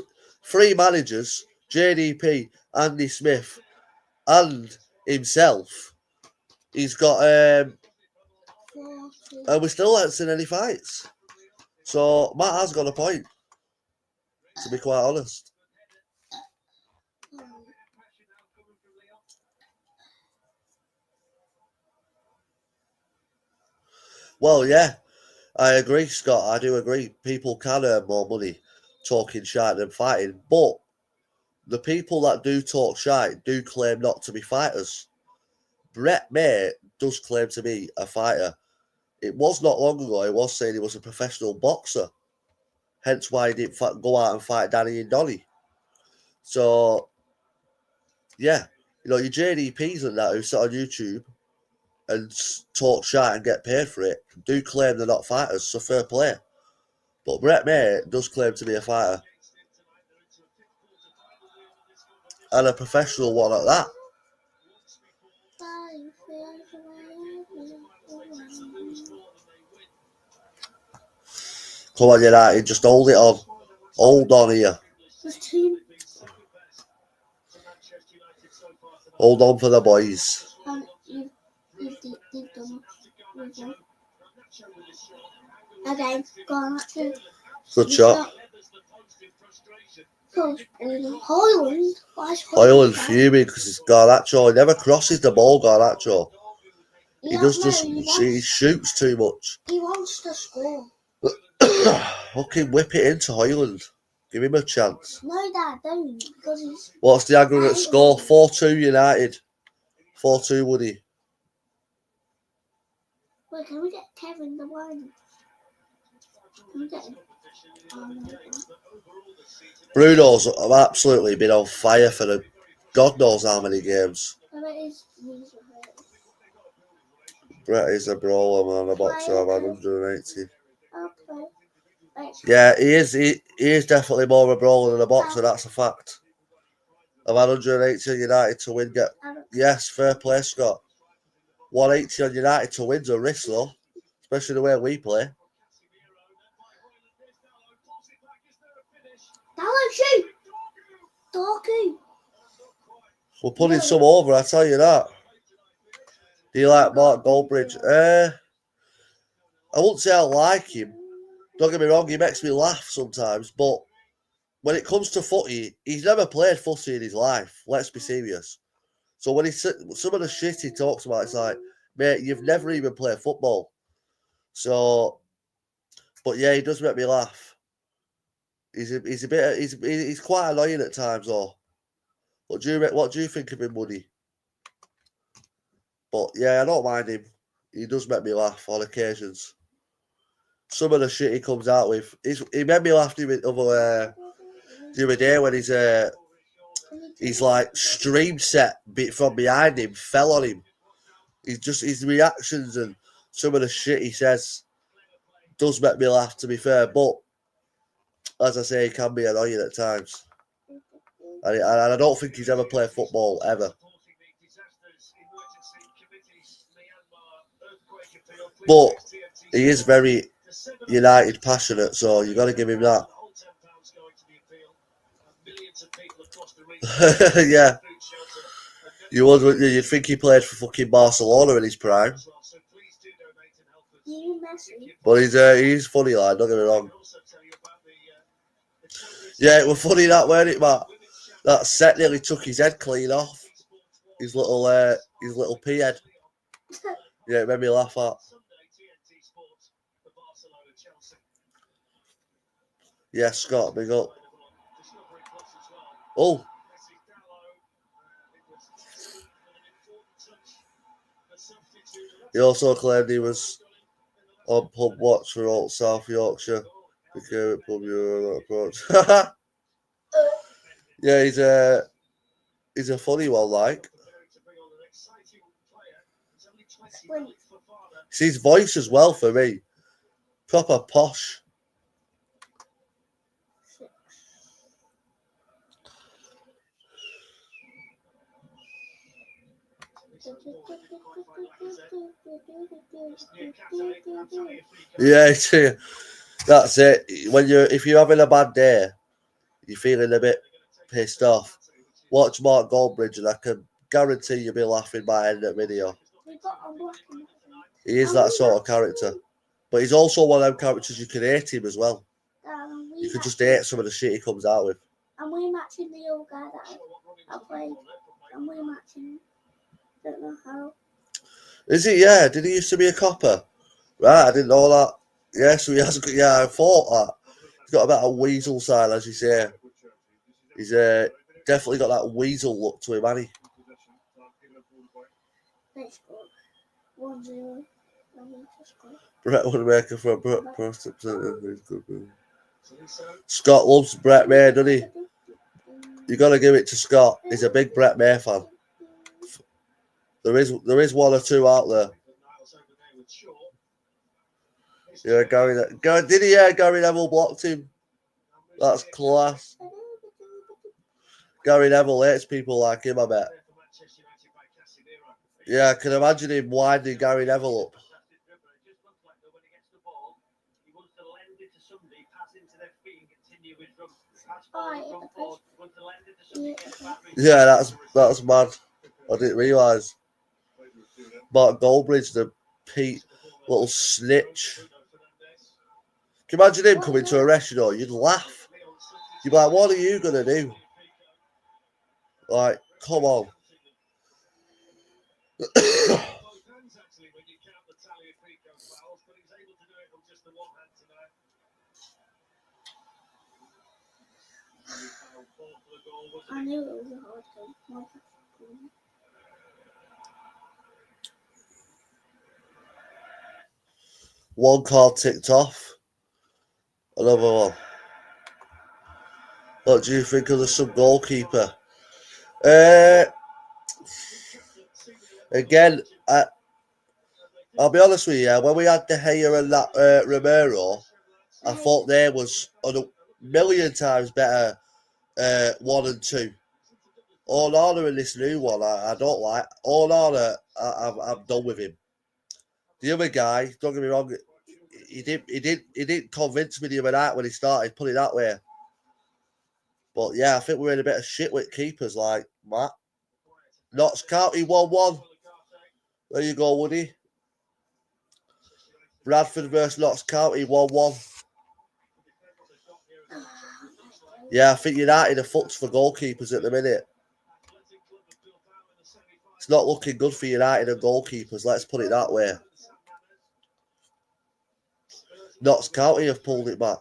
managers, JDP, Andy Smith, and himself. He's got, and we still haven't seen any fights. So Matt has got a point, to be quite honest. Well, yeah, I agree, Scott. I do agree. People can earn more money talking shite than fighting, but the people that do talk shite do claim not to be fighters. Brett May does claim to be a fighter. It was not long ago he was saying he was a professional boxer. Hence why he didn't go out and fight Danny and Donnie. So, yeah, you know, your JDPs and that who sit on YouTube and talk shite and get paid for it do claim they're not fighters, so fair play. But Brett May does claim to be a fighter. And a professional one at that. Come on, United, just hold it on. Hold on here. Hold on for the boys. Okay, go on. Good shot. Hoyland. Hoyland fuming because he's Garnacho. He never crosses the ball, Garnacho. He shoots too much. He wants to score. Fucking whip it into Hoyland. Give him a chance. No, Dad, don't. Because he's... What's the aggregate score? 4-2 United. 4-2 Woody. Wait, can we get Kevin the one? Can we get him? Bruno's absolutely been on fire for the God knows how many games. Brett is a brawler, man. A boxer. I've had 180. Yeah, he is. He is definitely more of a brawler than a boxer. That's a fact. I've had 180 on United to win. Yes, fair play, Scott. 180 on United to win's a risk, though, especially the way we play. Shoot! Dorky! We're putting some over, I tell you that. Do you like Mark Goldbridge? I wouldn't say I like him. Don't get me wrong, he makes me laugh sometimes, but when it comes to footy, he's never played footy in his life. Let's be serious. So when some of the shit he talks about, it's like, mate, you've never even played football. So, but yeah, he does make me laugh. He's quite annoying at times, though. What do you think of him, Woody? But yeah, I don't mind him. He does make me laugh on occasions. Some of the shit he comes out with, he made me laugh the other day when he's like stream set from behind him, fell on him. His reactions and some of the shit he says does make me laugh, to be fair. But as I say, he can be annoying at times. And I don't think he's ever played football, ever. But he is very United passionate, so you got to give him that. Yeah. You'd think he played for fucking Barcelona in his prime. But he's funny, lad, don't get me wrong. Yeah, it was funny that, weren't it, Matt? That set nearly took his head clean off. His little pea head. Yeah, it made me laugh at. Yeah, Scott, big up. Oh, he also claimed he was on pub watch for Old South Yorkshire. Became a pub approach. Yeah, he's a funny one, like. It's his voice as well for me. Proper posh. Yeah, that's it. If you're having a bad day, you're feeling a bit pissed off, watch Mark Goldbridge and I can guarantee you'll be laughing by the end of the video. He is that sort of character. But he's also one of them characters you can hate him as well. You can just hate some of the shit he comes out with. And we matching the old guy that I played. And we matching. Don't know how. Is he? Yeah. Did he used to be a copper? Right, I didn't know that. Yeah, so he has. Yeah, I thought that. He's got a bit of weasel side, as you say. He's definitely got that weasel look to him, hasn't he? Let's go. 1-0. Brett Woodmaker for Brett Prost. Scott loves Brett May, doesn't he? You got to give it to Scott. He's a big Brett May fan. There is one or two out there. Yeah, did he? Yeah, Gary Neville blocked him. That's class. Gary Neville hates people like him, I bet. Yeah, I can imagine him winding Gary Neville up. Yeah, that's mad. I didn't realise. Mark Goldbridge, the Pete little snitch. Can you imagine him coming to a restaurant? You'd laugh. You'd be like, what are you going to do? Like, come on. I knew it was a hard game. One card ticked off. Another one. What do you think of the sub goalkeeper? Again, I'll be honest with you. When we had De Gea and that Romero, I thought there was a million times better 1 and 2. Onana in this new one, I don't like. Onana, I'm done with him. The other guy, don't get me wrong, he didn't convince me the other night when he started, put it that way. But yeah, I think we're in a bit of shit with keepers like Matt. Notts County 1-1. There you go, Woody. Bradford versus Notts County 1-1. Yeah, I think United are fucked for goalkeepers at the minute. It's not looking good for United and goalkeepers, let's put it that way. Notts County have pulled it back.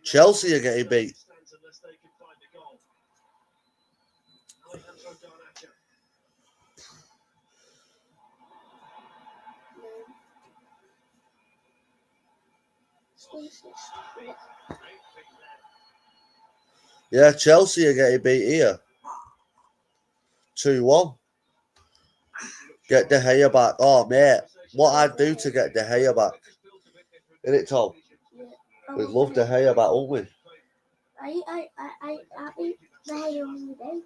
Chelsea are getting beat. Yeah, Chelsea are getting beat here. 2-1. Get De Gea back. Oh, mate. What I'd do to get De Gea back. Isn't it, Tom? We'd love De Gea back, wouldn't we? I think De Gea on the day.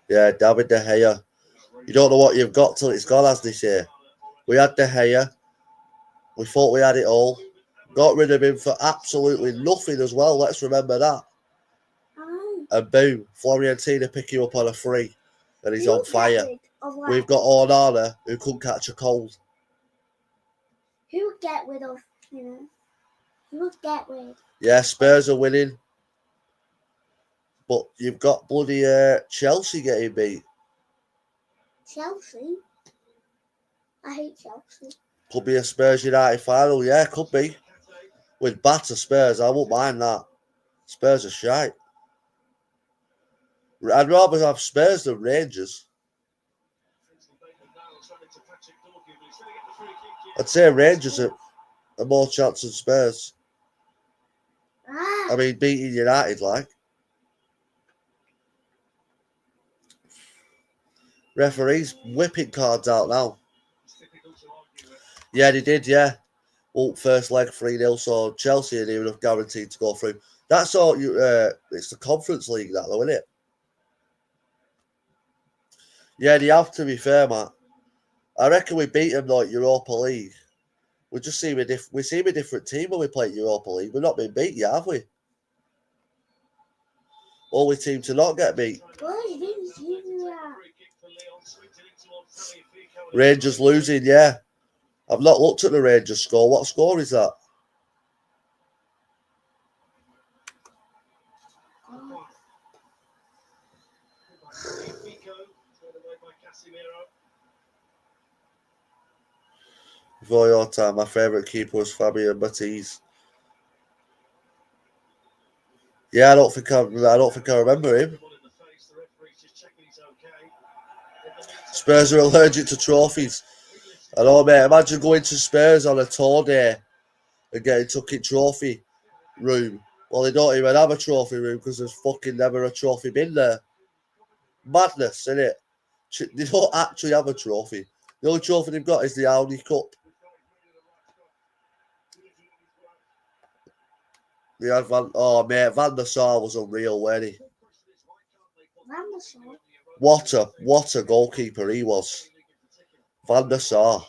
Yeah, David De Gea. You don't know what you've got till it's gone, as they say. We had De Gea. We thought we had it all. Got rid of him for absolutely nothing as well. Let's remember that. And boom, Fiorentina pick you up on a free. And he's on fire. We've got Onana who couldn't catch a cold. Who would get rid of, Who would get rid? Yeah, Spurs are winning. But you've got bloody Chelsea getting beat. Chelsea? I hate Chelsea. Could be a Spurs United final. Yeah, could be. With batter Spurs, I won't mind that. Spurs are shite. I'd rather have Spurs than Rangers. I'd say Rangers are more chance than Spurs. I mean, beating United, like. Referees whipping cards out now. Yeah, they did, yeah. Well, first leg 3-0, so Chelsea are near enough guaranteed to go through. That's all you. It's the Conference League, that though, isn't it? Yeah, they have, to be fair, Matt. I reckon we beat them like Europa League. We just seem we seem a different team when we play Europa League. We've not been beat yet, have we? Only team to not get beat. Rangers losing, yeah. I've not looked at the Rangers score. What score is that? Before your time, my favourite keeper was Fabian Batiste. Yeah, I don't think I remember him. Spurs are allergic to trophies. I know, mate. Imagine going to Spurs on a tour day and getting took in trophy room. Well, they don't even have a trophy room because there's fucking never a trophy bin there. Madness, isn't it? They don't actually have a trophy. The only trophy they've got is the Audi Cup. They had Van der Sar was unreal, wasn't he? Van der Sar? What a goalkeeper he was. Van der Sar.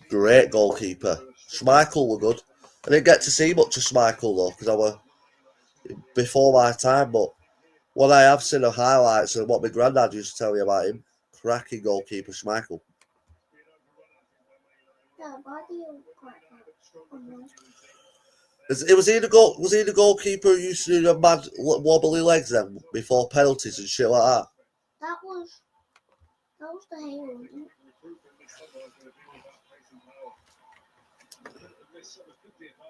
Great goalkeeper. Schmeichel were good. I didn't get to see much of Schmeichel though, because I were before my time, but what I have seen of highlights and what my granddad used to tell me about him, cracking goalkeeper Schmeichel. Yeah, why do you quite Was he the goalkeeper who used to do the mad wobbly legs then before penalties and shit like that? That was the hero, wasn't it?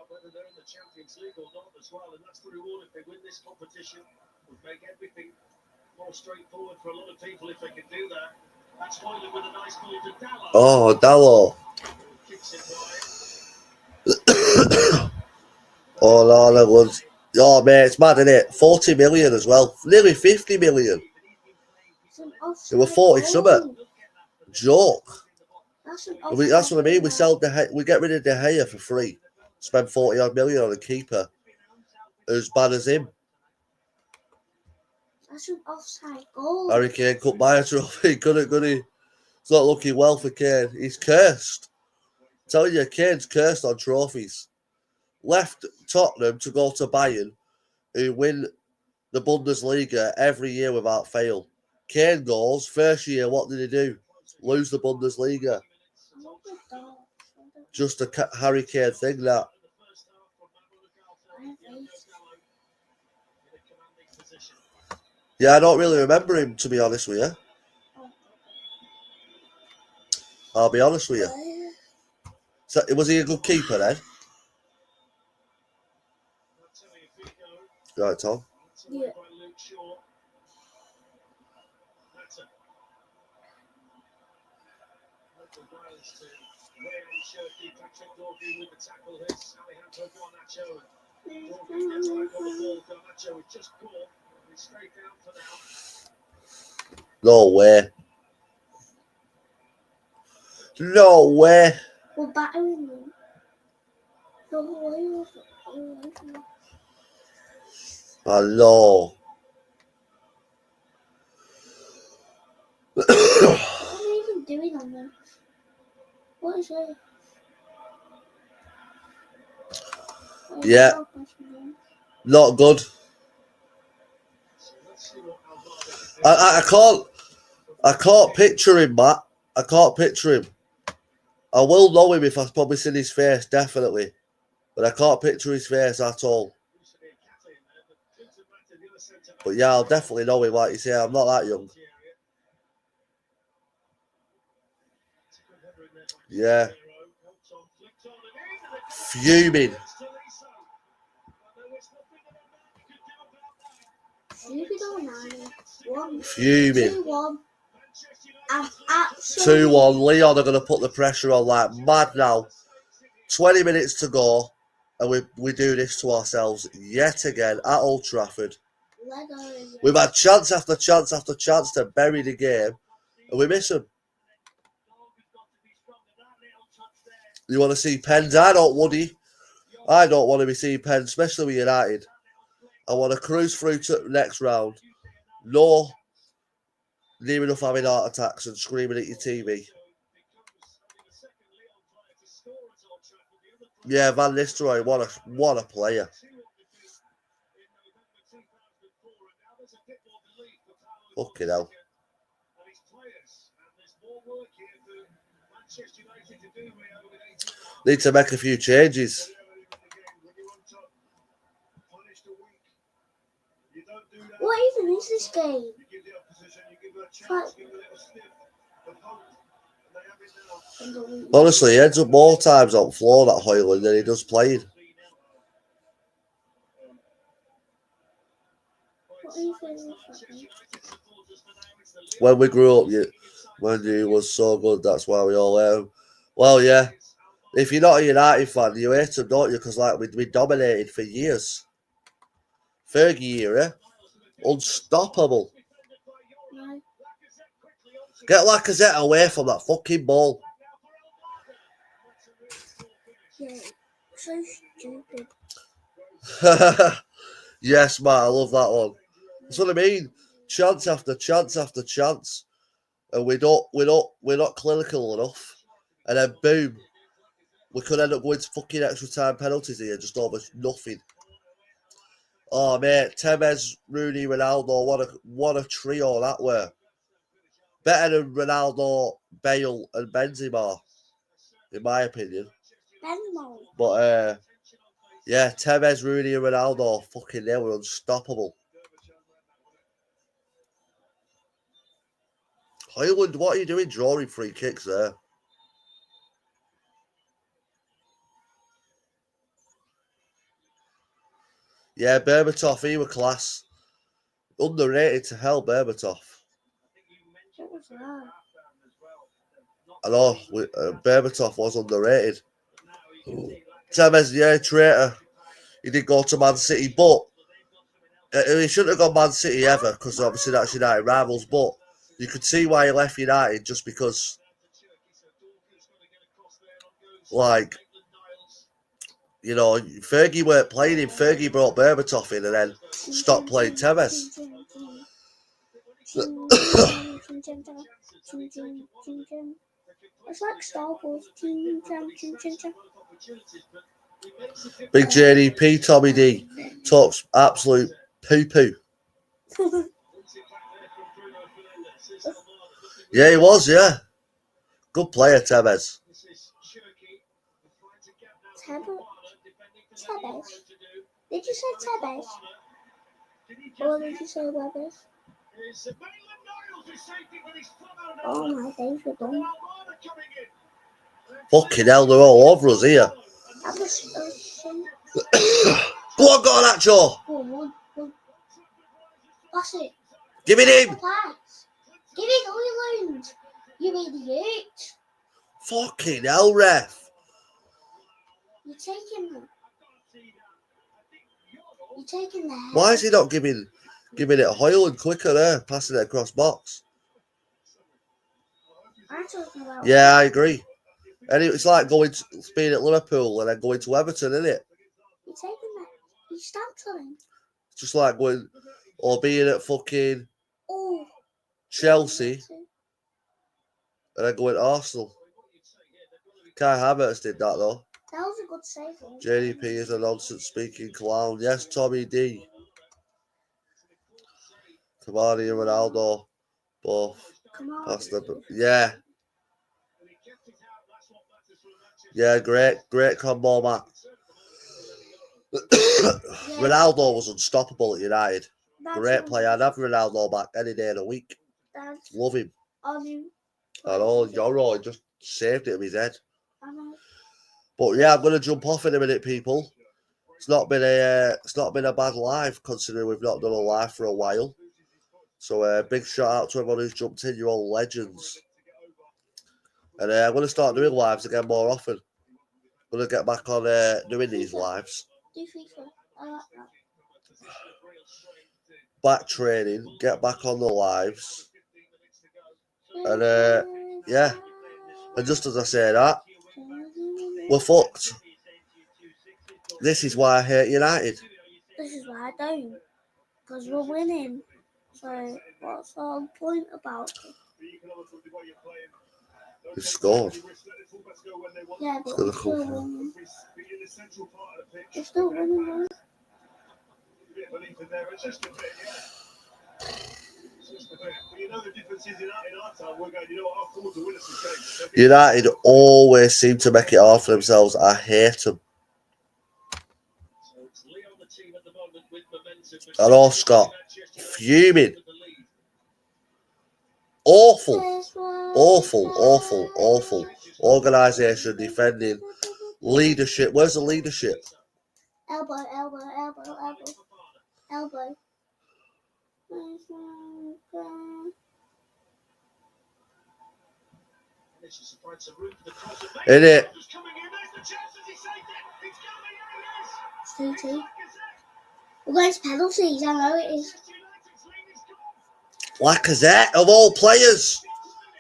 Whether they're in the Champions League or not as well, and that's the reward if they win this competition. Would make everything more straightforward for a lot of people if they can do that. That's Hoyland with a nice ball to Dallo. Oh, Dallo. Kicks it wide. Oh no, that was. Oh mate, it's mad, isn't it? 40 million as well, nearly 50 million. It were 40 something. Joke. That's what I mean. We get rid of De Gea for free. Spend 40 odd million on a keeper as bad as him. That's an offside goal. Harry Kane couldn't buy a trophy, could he? It's not looking well for Kane. He's cursed. I'm telling you, Kane's cursed on trophies. Left Tottenham to go to Bayern, who win the Bundesliga every year without fail. Kane goes, first year, what did he do? Lose the Bundesliga. Just a Harry Kane thing, that. Yeah, I don't really remember him, to be honest with you. I'll be honest with you. So, was he a good keeper then? Right, Tom? Yeah. No way. No way. We're battering them. Hello. What are you even doing on them? What is it? Yeah. Not good. I can't picture him, Matt. I can't picture him. I will know him if I've probably seen his face, definitely. But I can't picture his face at all. But yeah, I'll definitely know him, like you say. I'm not that young. Yeah. Fuming. Fuming. 2-1. I'm absolutely 2-1. Leon are going to put the pressure on like mad now. 20 minutes to go. And we do this to ourselves yet again at Old Trafford. We've had chance after chance after chance to bury the game. And we miss them. You want to see pens? I don't, Woody. I don't want to be seeing pens, especially with United. I want to cruise through to the next round. No near enough having heart attacks and screaming at your TV. Yeah, Van Nistelrooy, what a player. Fucking hell. Need to make a few changes. What even is this game? Honestly, he ends up more times on the floor, that Hoyland, than he does playing. When we grew up, when he was so good, that's why we all hate him. Well, yeah. If you're not a United fan, you hate him, don't you? Because like we dominated for years. Fergie era, unstoppable. No. Get Lacazette away from that fucking ball. Yeah, so stupid. Yes, Matt, I love that one. That's what I mean. Chance after chance after chance, and we're not clinical enough, and then boom, we could end up going to fucking extra time penalties here, just almost nothing. Oh mate, Tevez, Rooney, Ronaldo, what a trio that were. Better than Ronaldo, Bale, and Benzema, in my opinion. Benzema. But yeah, Tevez, Rooney, and Ronaldo, fucking they were unstoppable. Hoyland, what are you doing drawing free kicks there? Yeah, Berbatov, he were class. Underrated to hell, Berbatov. What was that? I know, Berbatov was underrated. Tevez, yeah, traitor. He did go to Man City, but he shouldn't have gone Man City ever, because obviously that's United rivals, but you could see why he left United, just because, like, you know, Fergie weren't playing him. Fergie brought Berbatov in and then stopped playing Tevez. It's like Star Wars. Big JDP, Tommy D, talks absolute poo-poo. Yeah, he was, yeah. Good player, Tevez. Tevez? Did you say Tevez? Or did you say Webbers? Oh my days, we're done. Fucking hell, they're all over us here. Go on, go on, Nacho. Pass it. Give it him. Pass. Give it Hoyland. You idiot. Fucking hell, ref. You're taking them. You're taking the head. Why is he not giving it a Hoyland quicker there, passing it across box? I'm talking about. Yeah, I agree. And it's like being at Liverpool and then going to Everton, isn't it? You're taking that. You stamped on him. It's just like going, or being at fucking Chelsea and then going to Arsenal. Kai Havertz did that though. That was a good save. JDP is a nonsense speaking clown. Yes, Tommy D. Cavani and Ronaldo both passed the. Yeah. Yeah, great combo, Matt. Ronaldo was unstoppable at United. Great player. I'd have Ronaldo back any day of the week. Love him. I know, Yoro just saved it with his head. But yeah, I'm gonna jump off in a minute, people. It's not been a bad live considering we've not done a live for a while. So big shout out to everyone who's jumped in. You're all legends. And I'm gonna start doing lives again more often. I'm gonna get back on doing these lives. Do FIFA. I like that. Back training, get back on the lives. And yeah. And just as I say that, we're fucked. This is why I hate United. This is why I don't. Because we're winning. So what's the whole point about it? We've scored. Yeah, but gonna we're still come winning. We're still winning though. United always seem to make it hard for themselves. I hate them. I know Scott. Fuming. Awful. Awful. Organisation, defending, leadership. Where's the leadership? Elbow. In it. 3-2. We're going to penalties, I know it is. Lacazette, of all players.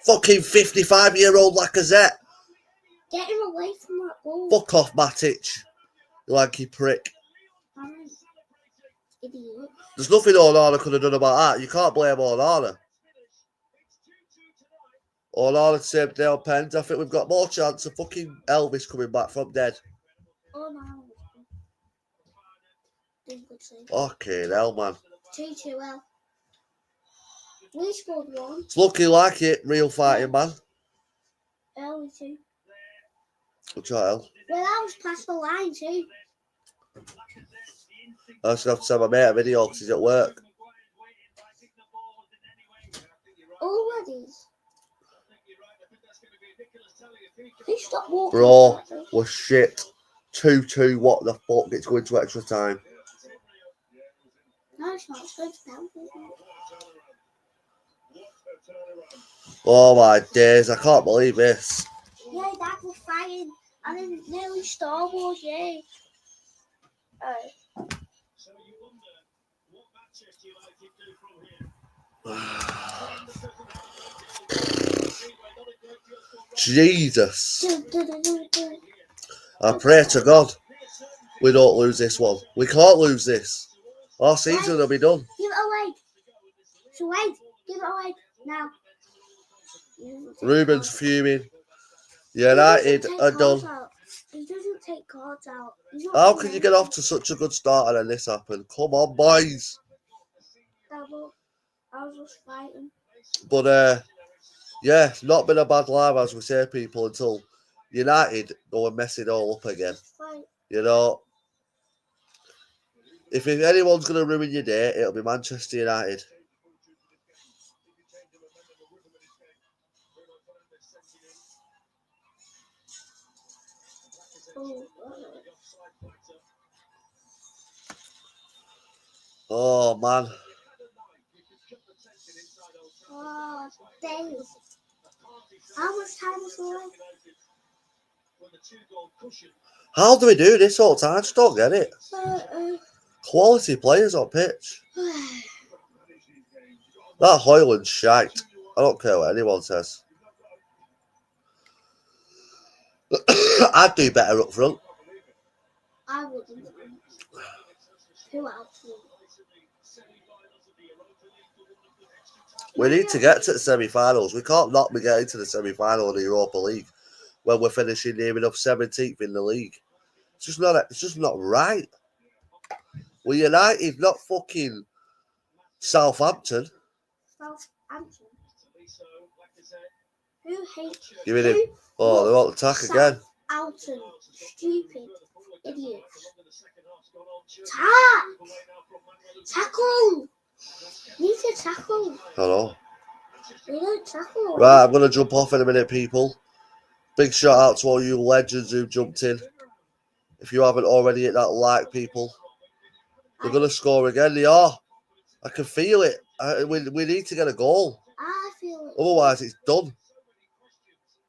Fucking 55-year-old Lacazette. Get him away from that ball. Fuck off, Matic. You lanky prick. Idiot. There's nothing Onana could have done about that. You can't blame Onana. Onana saved Dale Pens. I think we've got more chance of fucking Elvis coming back from dead. Oh no. Doing good save. Fucking hell, man. 2-2 well. We scored one. It's looking like it, real fighting man. Early too. Which hell? Well, that was past the line too. I just have to send my mate a video because he's at work. Already. He stopped walking. Bro, we're shit. 2-2, what the fuck? It's going to extra time. No, it's not. It's going to penalties. Oh my days, I can't believe this. Yeah, that was fighting. And then nearly Star Wars, yeah. Oh. Jesus. I pray to God we don't lose this one. We can't lose this. Our season will be done. Give it away. So wait. Give it away. Now. Ruben's fuming. United are done. He doesn't take cards out. How can you get off to such a good start and then this happen? Come on, boys. I was just fighting. But yeah, not been a bad live as we say, people, until United go and mess it all up again. Right. You know, if anyone's going to ruin your day, it'll be Manchester United. Oh, man. Oh, days. How much time is left? How do we do this all the time? I just don't get it. Quality players on pitch. That Hoyland's shite. I don't care what anyone says. I'd do better up front. I wouldn't. Who else would? We need to get to the semi-finals. We can't not be getting to the semi-final of the Europa League when we're finishing near enough 17th in the league. It's just not right. We're United, not fucking Southampton. Southampton. Who hates you? Give it him. Oh, they want to attack again. Southampton. Stupid idiots. Tackle! You need to tackle. I know. You don't tackle. Right, I'm going to jump off in a minute, people. Big shout out to all you legends who jumped in. If you haven't already hit that like, people, they're going to score again. They are. I can feel it. We need to get a goal. I feel it. Otherwise, it's done.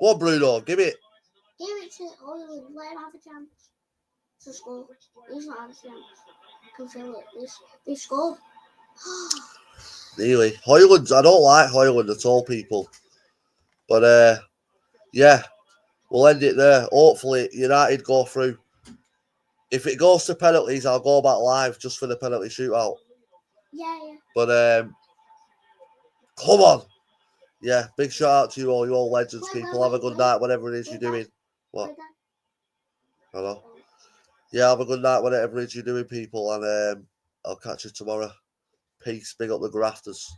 Go on, Bruno. Give it. Give it to Hollywood. Let him have a chance to score. He's not had a chance. I can feel it. They scored. Nearly. Hoyland. I don't like Hoyland at all, people. But, yeah. We'll end it there. Hopefully, United go through. If it goes to penalties, I'll go back live just for the penalty shootout. Yeah. But, come on. Yeah, big shout out to you all legends, people. Have a good night, whatever it is you're doing. What? Hello? Yeah, have a good night, whatever it is you're doing, people. And I'll catch you tomorrow. Peace. Big up the grafters.